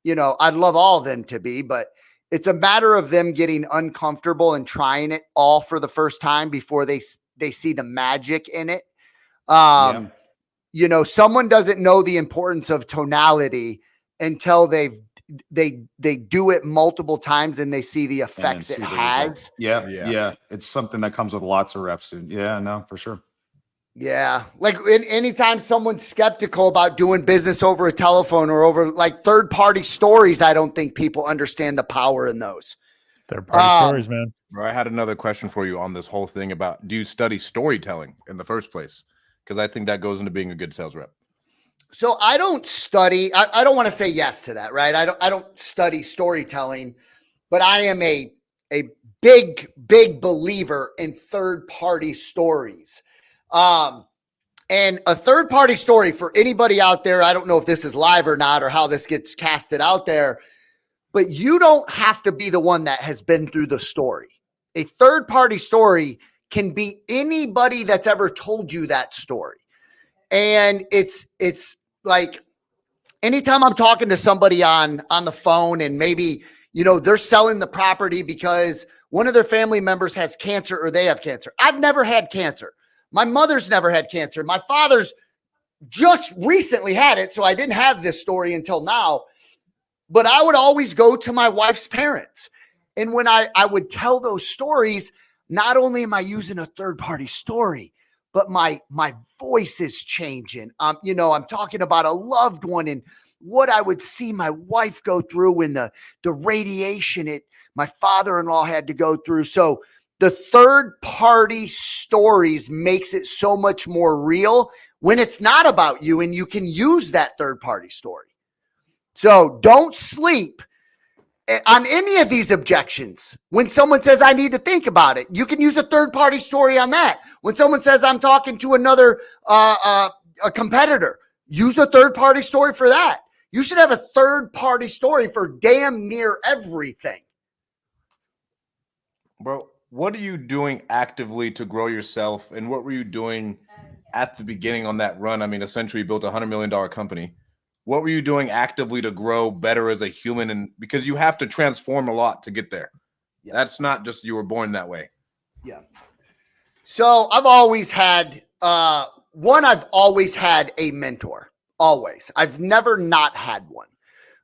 I'd love all of them to be, but it's a matter of them getting uncomfortable and trying it all for the first time before they see the magic in it. Someone doesn't know the importance of tonality until they do it multiple times and they see the effects it has. Yeah. It's something that comes with lots of reps, dude. Yeah, no, for sure. Yeah. Like anytime someone's skeptical about doing business over a telephone or over like third-party stories, I don't think people understand the power in those. Third-party stories, man. Bro, I had another question for you on this whole thing about, do you study storytelling in the first place? Because I think that goes into being a good sales rep. So I don't study. I don't want to say yes to that, right? I don't study storytelling, but I am a big believer in third-party stories. And a third-party story for anybody out there, I don't know if this is live or not or how this gets casted out there, but you don't have to be the one that has been through the story. A third-party story can be anybody that's ever told you that story. And it's like anytime I'm talking to somebody on the phone and maybe, they're selling the property because one of their family members has cancer or they have cancer. I've never had cancer. My mother's never had cancer. My father's just recently had it. So I didn't have this story until now, but I would always go to my wife's parents. And when I would tell those stories, not only am I using a third-party story, but my voice is changing. I'm talking about a loved one and what I would see my wife go through when the radiation my father-in-law had to go through. So the third-party stories makes it so much more real when it's not about you and you can use that third-party story. So don't sleep on any of these objections. When someone says, I need to think about it, you can use a third-party story on that. When someone says, I'm talking to another a competitor, use a third-party story for that. You should have a third-party story for damn near everything. Bro, what are you doing actively to grow yourself? And what were you doing at the beginning on that run? I mean, essentially you built a $100 million company. What were you doing actively to grow better as a human? And because you have to transform a lot to get there. Yeah. That's not just you were born that way. Yeah. So I've always had I've always had a mentor. Always. I've never not had one.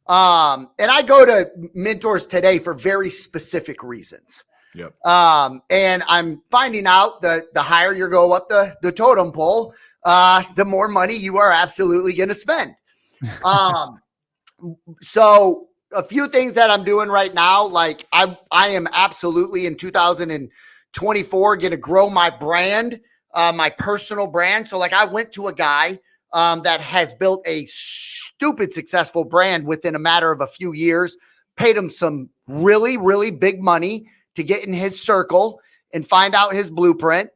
And I go to mentors today for very specific reasons. Yep. And I'm finding out that the higher you go up the totem pole, the more money you are absolutely going to spend. So a few things that I'm doing right now, like I am absolutely in 2024 going to grow my brand, my personal brand. So like I went to a guy that has built a stupid successful brand within a matter of a few years, paid him some really, really big money to get in his circle and find out his blueprint.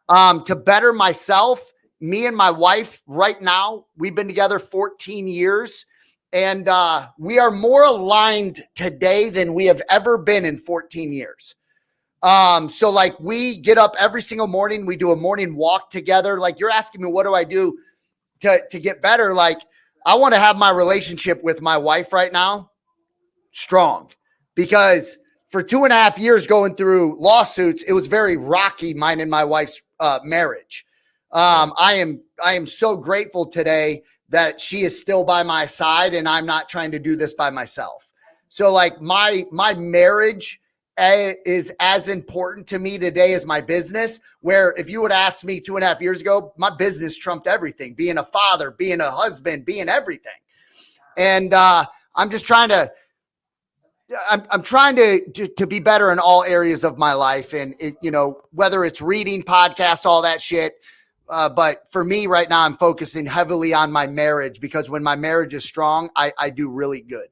To better myself, me and my wife right now, we've been together 14 years and we are more aligned today than we have ever been in 14 years. So like we get up every single morning, we do a morning walk together. Like you're asking me, what do I do to get better? Like I want to have my relationship with my wife right now strong, because for 2.5 years going through lawsuits, it was very rocky, mine and my wife's marriage. I am so grateful today that she is still by my side and I'm not trying to do this by myself. So like my marriage is as important to me today as my business, where if you would ask me 2.5 years ago, my business trumped everything, being a father, being a husband, being everything. And I'm just trying to, I'm trying to be better in all areas of my life. And it, you know, whether it's reading, podcasts, all that shit. But for me right now, I'm focusing heavily on my marriage, because when my marriage is strong, I do really good.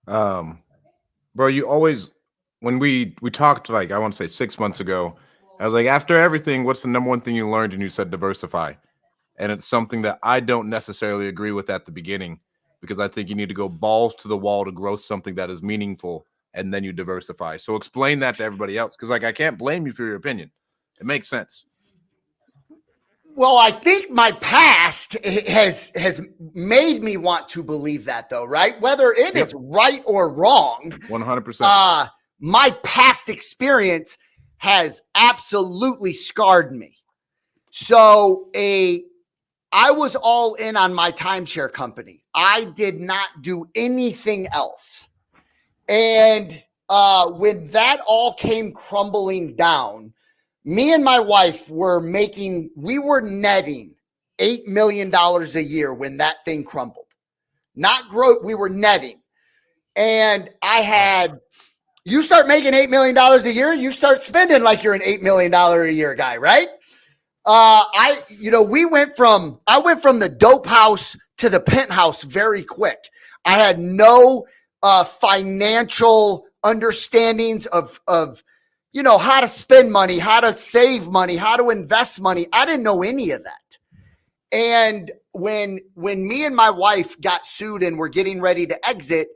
Bro, you always, when we talked, like, I want to say 6 months ago, I was like, after everything, what's the number one thing you learned? And you said diversify. And it's something that I don't necessarily agree with at the beginning, because I think you need to go balls to the wall to grow something that is meaningful, and then you diversify. So explain that to everybody else, because like I can't blame you for your opinion. It makes sense. Well, I think my past has made me want to believe that, though, right? Whether it is right or wrong, 100%. My past experience has absolutely scarred me. So I was all in on my timeshare company. I did not do anything else. And when that all came crumbling down, me and my wife were netting $8 million a year when that thing crumbled. Not growth, we were netting. And you start making $8 million a year, you start spending like you're an $8 million a year guy, right? I went from the dope house to the penthouse very quick. I had no financial understandings of how to spend money, how to save money, how to invest money. I didn't know any of that. And when me and my wife got sued and were getting ready to exit,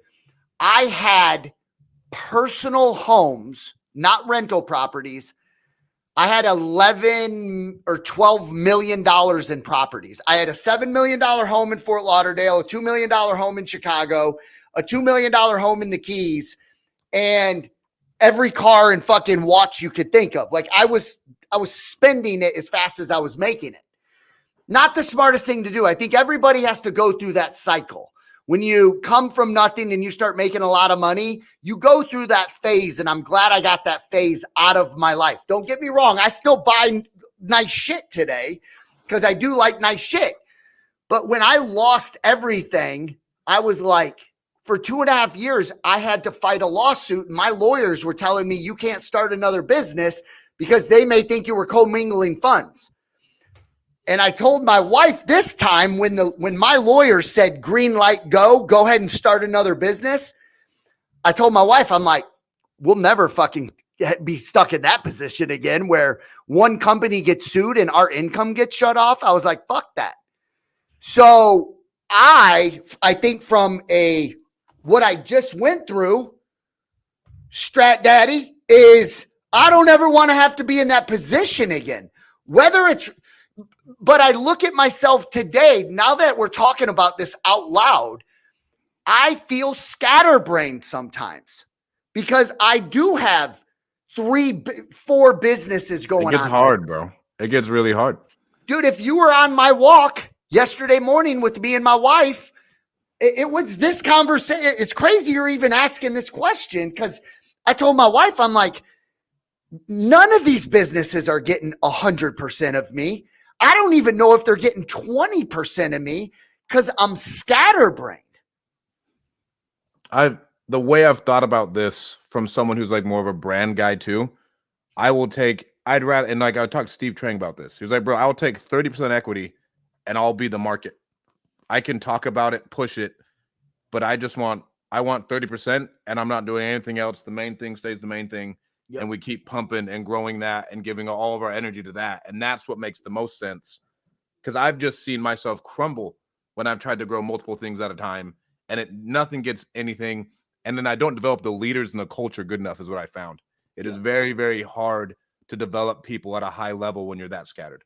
I had personal homes, not rental properties. I had 11 or $12 million in properties. I had a $7 million home in Fort Lauderdale, a $2 million home in Chicago, a $2 million home in the Keys, and every car and fucking watch you could think of. Like I was spending it as fast as I was making it. Not the smartest thing to do. I think everybody has to go through that cycle. When you come from nothing and you start making a lot of money, you go through that phase. And I'm glad I got that phase out of my life. Don't get me wrong. I still buy nice shit today because I do like nice shit. But when I lost everything, I was like, for 2.5 years, I had to fight a lawsuit. And my lawyers were telling me you can't start another business because they may think you were commingling funds. And I told my wife this time when my lawyer said, green light, go ahead and start another business. I told my wife, I'm like, we'll never fucking be stuck in that position again where one company gets sued and our income gets shut off. I was like, fuck that. So I think from what I just went through, Strat Daddy, is I don't ever want to have to be in that position again. But I look at myself today, now that we're talking about this out loud, I feel scatterbrained sometimes because I do have 3-4 businesses going on. It gets hard, bro. It gets really hard. Dude, if you were on my walk yesterday morning with me and my wife, it was this conversation. It's crazy you're even asking this question because I told my wife, I'm like, none of these businesses are getting 100% of me. I don't even know if they're getting 20% of me because I'm scatterbrained. The way I've thought about this from someone who's like more of a brand guy too, I'd rather, and like I talked to Steve Trang about this. He was like, bro, I'll take 30% equity and I'll be the market. I can talk about it, push it, but I want 30% and I'm not doing anything else. The main thing stays the main thing. Yep. And we keep pumping and growing that and giving all of our energy to that. And that's what makes the most sense. Because I've just seen myself crumble when I've tried to grow multiple things at a time and nothing gets anything. And then I don't develop the leaders and the culture good enough is what I found. It is very, very hard to develop people at a high level when you're that scattered.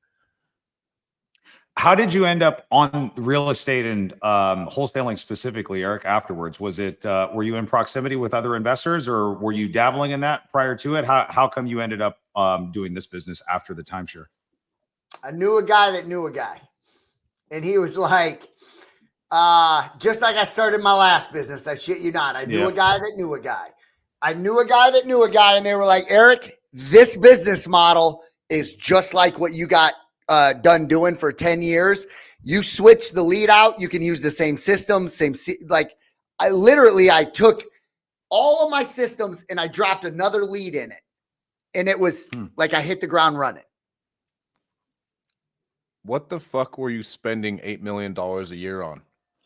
How did you end up on real estate and wholesaling specifically, Eric, afterwards? Was it, were you in proximity with other investors or were you dabbling in that prior to it? How come you ended up doing this business after the timeshare? I knew a guy that knew a guy. And he was like, Just like I started my last business, I shit you not. I knew Yeah. a guy that knew a guy. I knew a guy that knew a guy, and they were like, Eric, this business model is just like what you got done doing for 10 years. You switch the lead out, you can use the same system, like I took all of my systems and I dropped another lead in it. And it was like I hit the ground running. What the fuck were you spending $8 million a year on?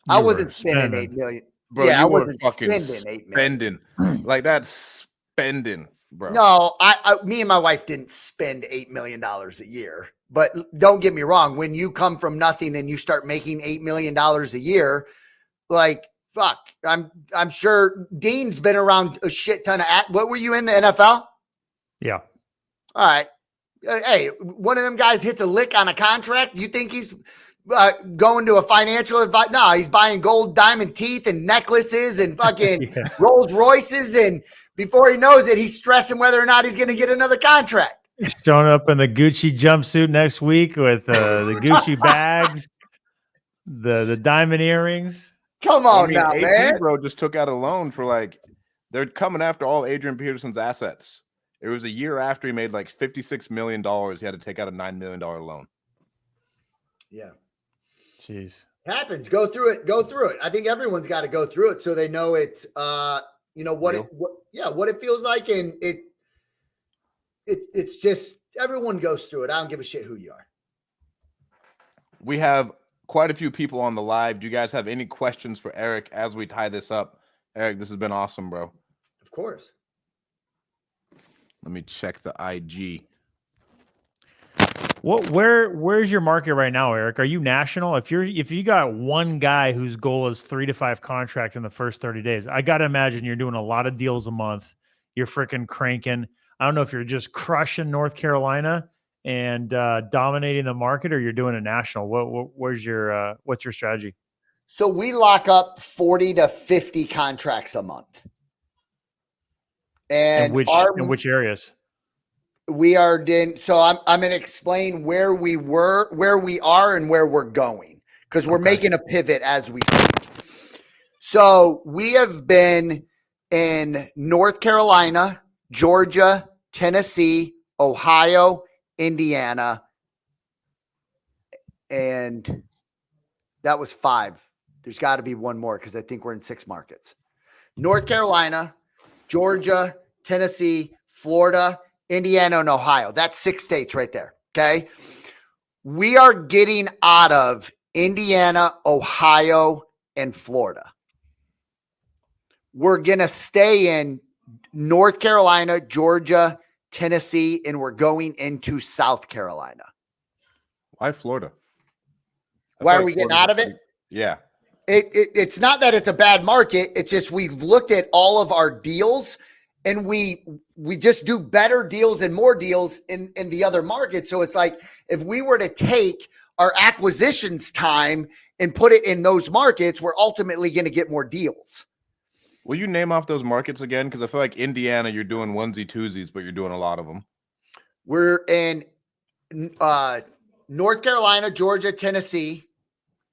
I wasn't spending 8 million. Bro, yeah, you I were wasn't fucking spending 8 million. like that's spending, bro. No, me and my wife didn't spend $8 million a year. But don't get me wrong, when you come from nothing and you start making $8 million a year, like fuck, I'm sure Dean's been around a shit ton of. What were you in the NFL? Yeah. All right. Hey, one of them guys hits a lick on a contract. You think he's going to a financial advisor? No, he's buying gold diamond teeth and necklaces and fucking Rolls Royces. And before he knows it, he's stressing whether or not he's going to get another contract. Showing up in the Gucci jumpsuit next week with the Gucci bags, the diamond earrings. Come on I mean, now, AP, man. bro, just took out a loan for like, they're coming after all Adrian Peterson's assets. It was a year after he made like $56 million. He had to take out a $9 million loan. Yeah. Jeez. Happens. Go through it. Go through it. I think everyone's got to go through it so they know it's, what it feels like. And it's just, everyone goes through it. I don't give a shit who you are. We have quite a few people on the live. Do you guys have any questions for Eric as we tie this up? Eric, this has been awesome, bro. Of course. Let me check the IG. Where's your market right now, Eric? Are you national? If you got one guy whose goal is 3 to 5 contracts in the first 30 days, I got to imagine you're doing a lot of deals a month. You're freaking cranking. I don't know if you're just crushing North Carolina and dominating the market, or you're doing a national. What's your strategy? So we lock up 40 to 50 contracts a month. And in which areas? We are in. So I'm going to explain where we are, and where we're going, because we're making a pivot as we speak. So we have been in North Carolina, Georgia, Tennessee, Ohio, Indiana, and that was 5. There's got to be one more because I think we're in 6 markets. North Carolina, Georgia, Tennessee, Florida, Indiana, and Ohio. That's 6 states right there. Okay. We are getting out of Indiana, Ohio, and Florida. We're going to stay in North Carolina, Georgia, Tennessee, and we're going into South Carolina. Why Florida? Why are we getting out of it? Yeah. It's not that it's a bad market. It's just we've looked at all of our deals, and we just do better deals and more deals in the other markets. So it's like if we were to take our acquisitions time and put it in those markets, we're ultimately going to get more deals. Will you name off those markets again? Because I feel like Indiana, you're doing onesie twosies, but you're doing a lot of them. We're in North Carolina, Georgia, Tennessee,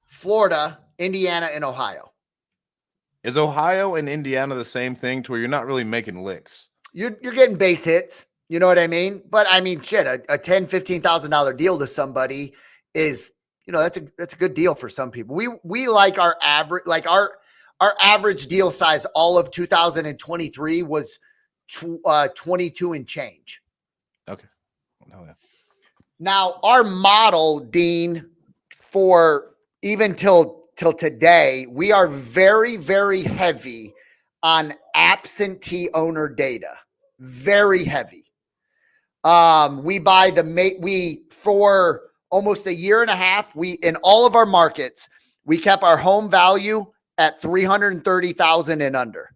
Florida, Indiana, and Ohio. Is Ohio and Indiana the same thing to where you're not really making licks? You're getting base hits. You know what I mean? But I mean, shit, a $10,000, $15,000 deal to somebody is, that's a good deal for some people. We like our average, our average deal size all of 2023 was 22 and change. Okay. Oh, yeah. Now our model, Dean, for even till today, we are very, very heavy on absentee owner data. Very heavy. We buy for almost a year and a half, in all of our markets, we kept our home value at 330,000 and under.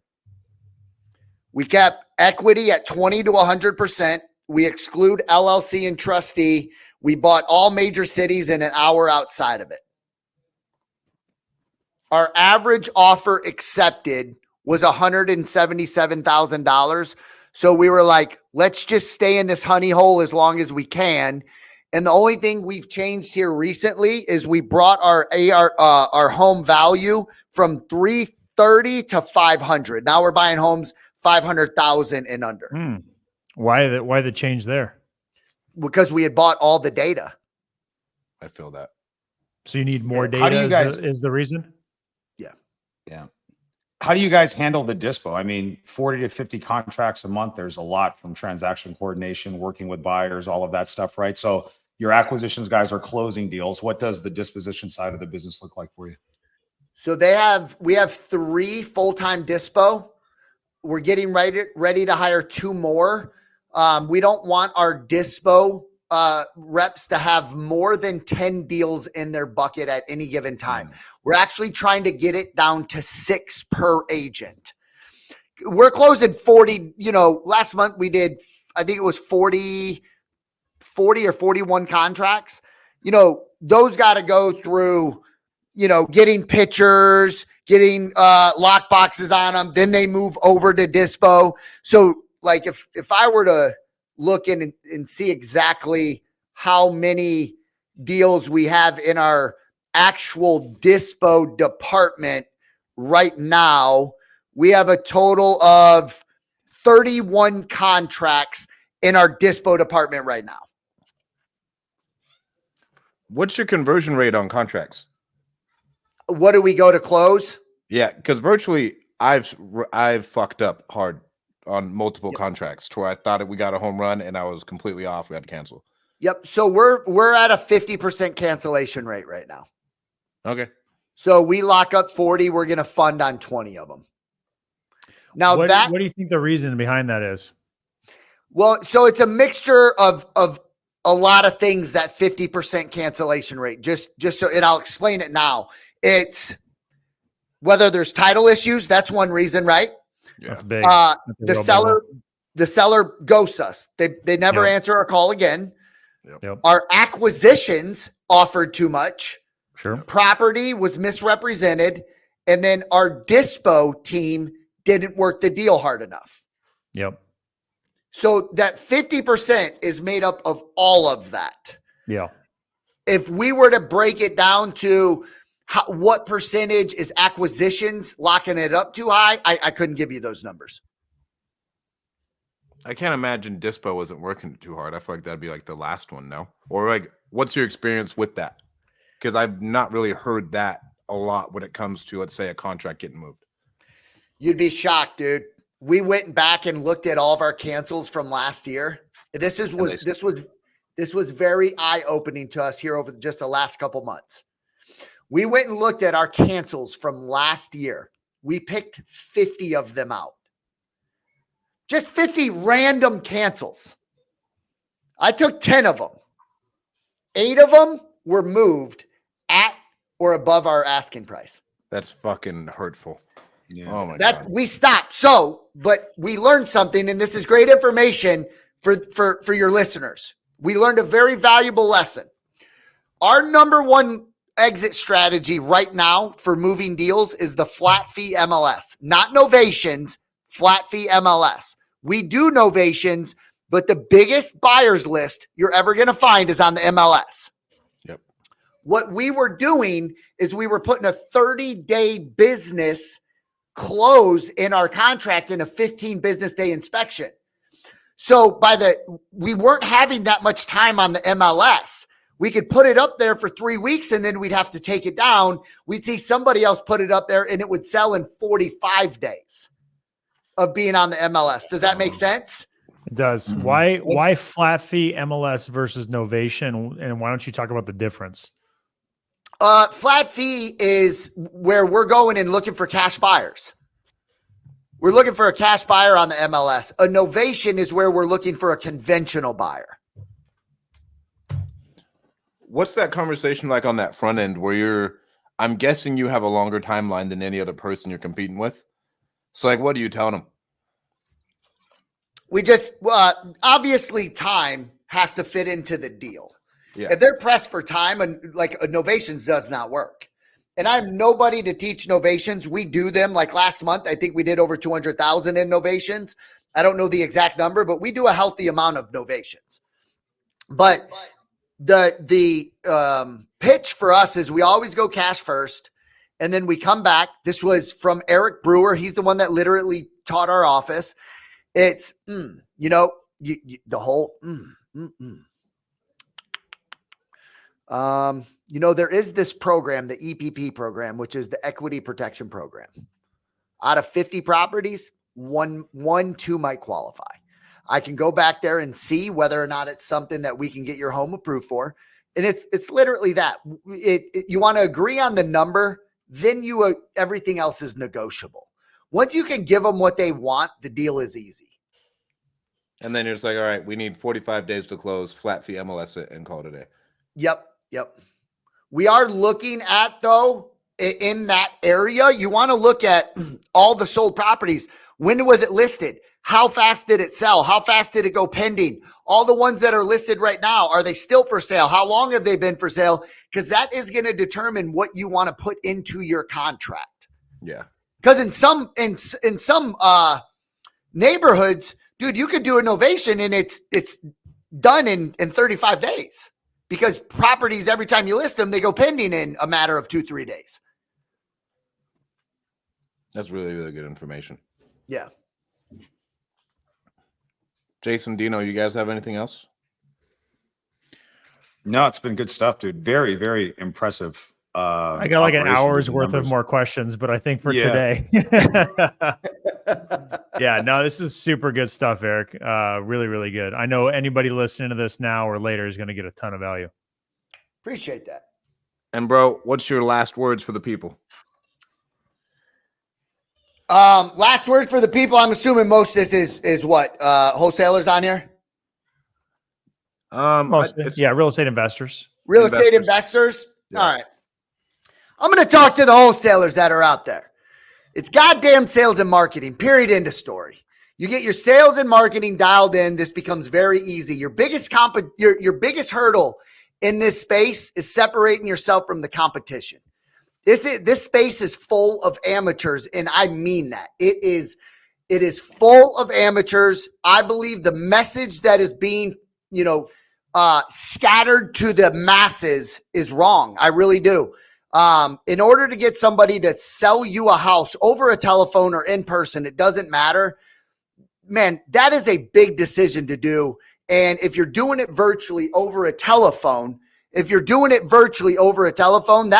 We kept equity at 20 to 100%. We exclude LLC and trustee. We bought all major cities in an hour outside of it. Our average offer accepted was $177,000. So we were like, let's just stay in this honey hole as long as we can. And the only thing we've changed here recently is we brought our our home value from 330 to 500. Now we're buying homes 500,000 and under. Why the change there? Because we had bought all the data. I feel that. So you need more How do data you guys- is the reason? Yeah. How do you guys handle the dispo? I mean, 40 to 50 contracts a month. There's a lot from transaction coordination, working with buyers, all of that stuff, right? So your acquisitions guys are closing deals. What does the disposition side of the business look like for you? So we have 3 full-time dispo. We're getting ready to hire 2 more. We don't want our dispo reps to have more than 10 deals in their bucket at any given time. We're actually trying to get it down to 6 per agent. We're closing 40, last month we did, I think it was 40 or 41 contracts. Those got to go through, getting pictures, getting lock boxes on them. Then they move over to dispo. So like if I were to look in and see exactly how many deals we have in our actual dispo department right now, we have a total of 31 contracts in our dispo department right now. What's your conversion rate on contracts? What do we go to close? Yeah, because virtually I've fucked up hard on multiple contracts to where I thought we got a home run and I was completely off. We had to cancel. Yep. So we're at a 50% cancellation rate right now. Okay. So we lock up 40. We're going to fund on 20 of them. Now What what do you think the reason behind that is? Well, so it's a mixture of a lot of things, that 50% cancellation rate. Just so, and I'll explain it now. It's whether there's title issues. That's one reason, right? Yeah. That's big. The seller ghosts us. They never answer our call again. Yep. Our acquisitions offered too much. Sure. Property was misrepresented. And then our dispo team didn't work the deal hard enough. Yep. So that 50% is made up of all of that. Yeah. If we were to break it down to what percentage is acquisitions locking it up too high, I couldn't give you those numbers. I can't imagine dispo wasn't working too hard. I feel like that'd be like the last one, no? Or like, what's your experience with that? Because I've not really heard that a lot when it comes to, let's say, a contract getting moved. You'd be shocked, dude. We went back and looked at all of our cancels from last year. This was very eye-opening to us here over just the last couple months. We went and looked at our cancels from last year. We picked 50 of them out. Just 50 random cancels. I took 10 of them. 8 of them were moved at or above our asking price. That's fucking hurtful. Yeah. Oh my That God. we stopped. So, but we learned something, and this is great information for your listeners. We learned a very valuable lesson. Our number one exit strategy right now for moving deals is the flat fee MLS, not novations, flat fee MLS. We do novations, but the biggest buyers list you're ever going to find is on the MLS. Yep. What we were doing is we were putting a 30-day business close in our contract in a 15 business day inspection. So we weren't having that much time on the MLS. We could put it up there for 3 weeks and then we'd have to take it down. We'd see somebody else put it up there and it would sell in 45 days of being on the MLS. Does that make sense? It does. Mm-hmm. Why flat fee MLS versus novation? And why don't you talk about the difference? Flat fee is where we're going and looking for cash buyers. We're looking for a cash buyer on the MLS. A novation is where we're looking for a conventional buyer. What's that conversation like on that front end where I'm guessing you have a longer timeline than any other person you're competing with. So like, what are you telling them? We just, obviously time has to fit into the deal. Yeah. If they're pressed for time, and like novations does not work. And I'm nobody to teach novations. We do them. Like last month, I think we did over 200,000 in novations. I don't know the exact number, but we do a healthy amount of novations. But the pitch for us is we always go cash first, and then we come back. This was from Eric Brewer. He's the one that literally taught our office. It's the whole there is this program, the EPP program, which is the Equity Protection Program. Out of 50 properties, two might qualify. I can go back there and see whether or not it's something that we can get your home approved for. And it's literally that. You want to agree on the number, then everything else is negotiable. Once you can give them what they want, the deal is easy. And then you're just like, all right, we need 45 days to close, flat fee, MLS it, and call it a day. Yep. We are looking at, though, in that area, you want to look at all the sold properties. When was it listed? How fast did it sell? How fast did it go pending? All the ones that are listed right now, are they still for sale? How long have they been for sale? Because that is going to determine what you want to put into your contract. Yeah. Because in some neighborhoods, dude, you could do a novation and it's done in 35 days. Because properties, every time you list them, they go pending in a matter of 2-3 days. That's really, really good information. Yeah. Jason, Dino, you guys have anything else? No, it's been good stuff, dude. Very, very impressive. I got like an operation hour's with the worth numbers. of more questions, but I think for today. Yeah, no, this is super good stuff, Eric. Really, really good. I know anybody listening to this now or later is going to get a ton of value. Appreciate that. And bro, what's your last words for the people? Last word for the people. I'm assuming most of this is what? Wholesalers on here? Real estate investors. Real estate investors? Yeah. All right. I'm going to talk to the wholesalers that are out there. It's goddamn sales and marketing, period, end of story. You get your sales and marketing dialed in, this becomes very easy. Your biggest your biggest hurdle in this space is separating yourself from the competition. This space is full of amateurs, and I mean that. It is full of amateurs. I believe the message that is being, scattered to the masses is wrong. I really do. In order to get somebody to sell you a house over a telephone or in person, it doesn't matter. Man, that is a big decision to do. And if you're doing it virtually over a telephone, that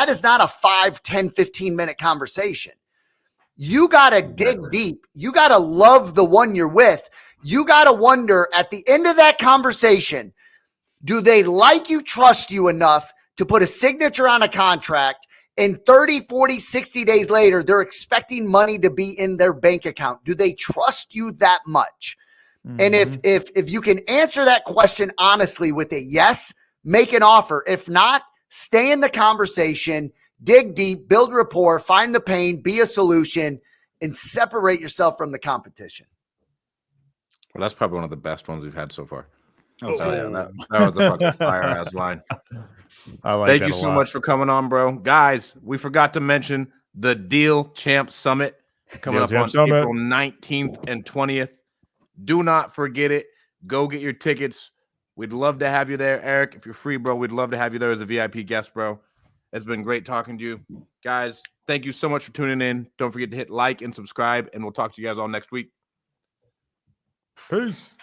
is not a 5, 10, 15-minute conversation. You got to dig deep. You got to love the one you're with. You got to wonder at the end of that conversation, do they like you, trust you enough to put a signature on a contract, and 30, 40, 60 days later, they're expecting money to be in their bank account? Do they trust you that much? Mm-hmm. And if you can answer that question honestly with a yes, make an offer. If not, stay in the conversation, dig deep, build rapport, find the pain, be a solution, and separate yourself from the competition. Well, that's probably one of the best ones we've had so far. Oh, yeah, that was a fucking fire-ass line. Thank you so much for coming on, bro. Guys, we forgot to mention the Deal Champ Summit coming up on April 19th and 20th. Do not forget it. Go get your tickets. We'd love to have you there, Eric. If you're free, bro, we'd love to have you there as a VIP guest, bro. It's been great talking to you. Guys, thank you so much for tuning in. Don't forget to hit like and subscribe, and we'll talk to you guys all next week. Peace.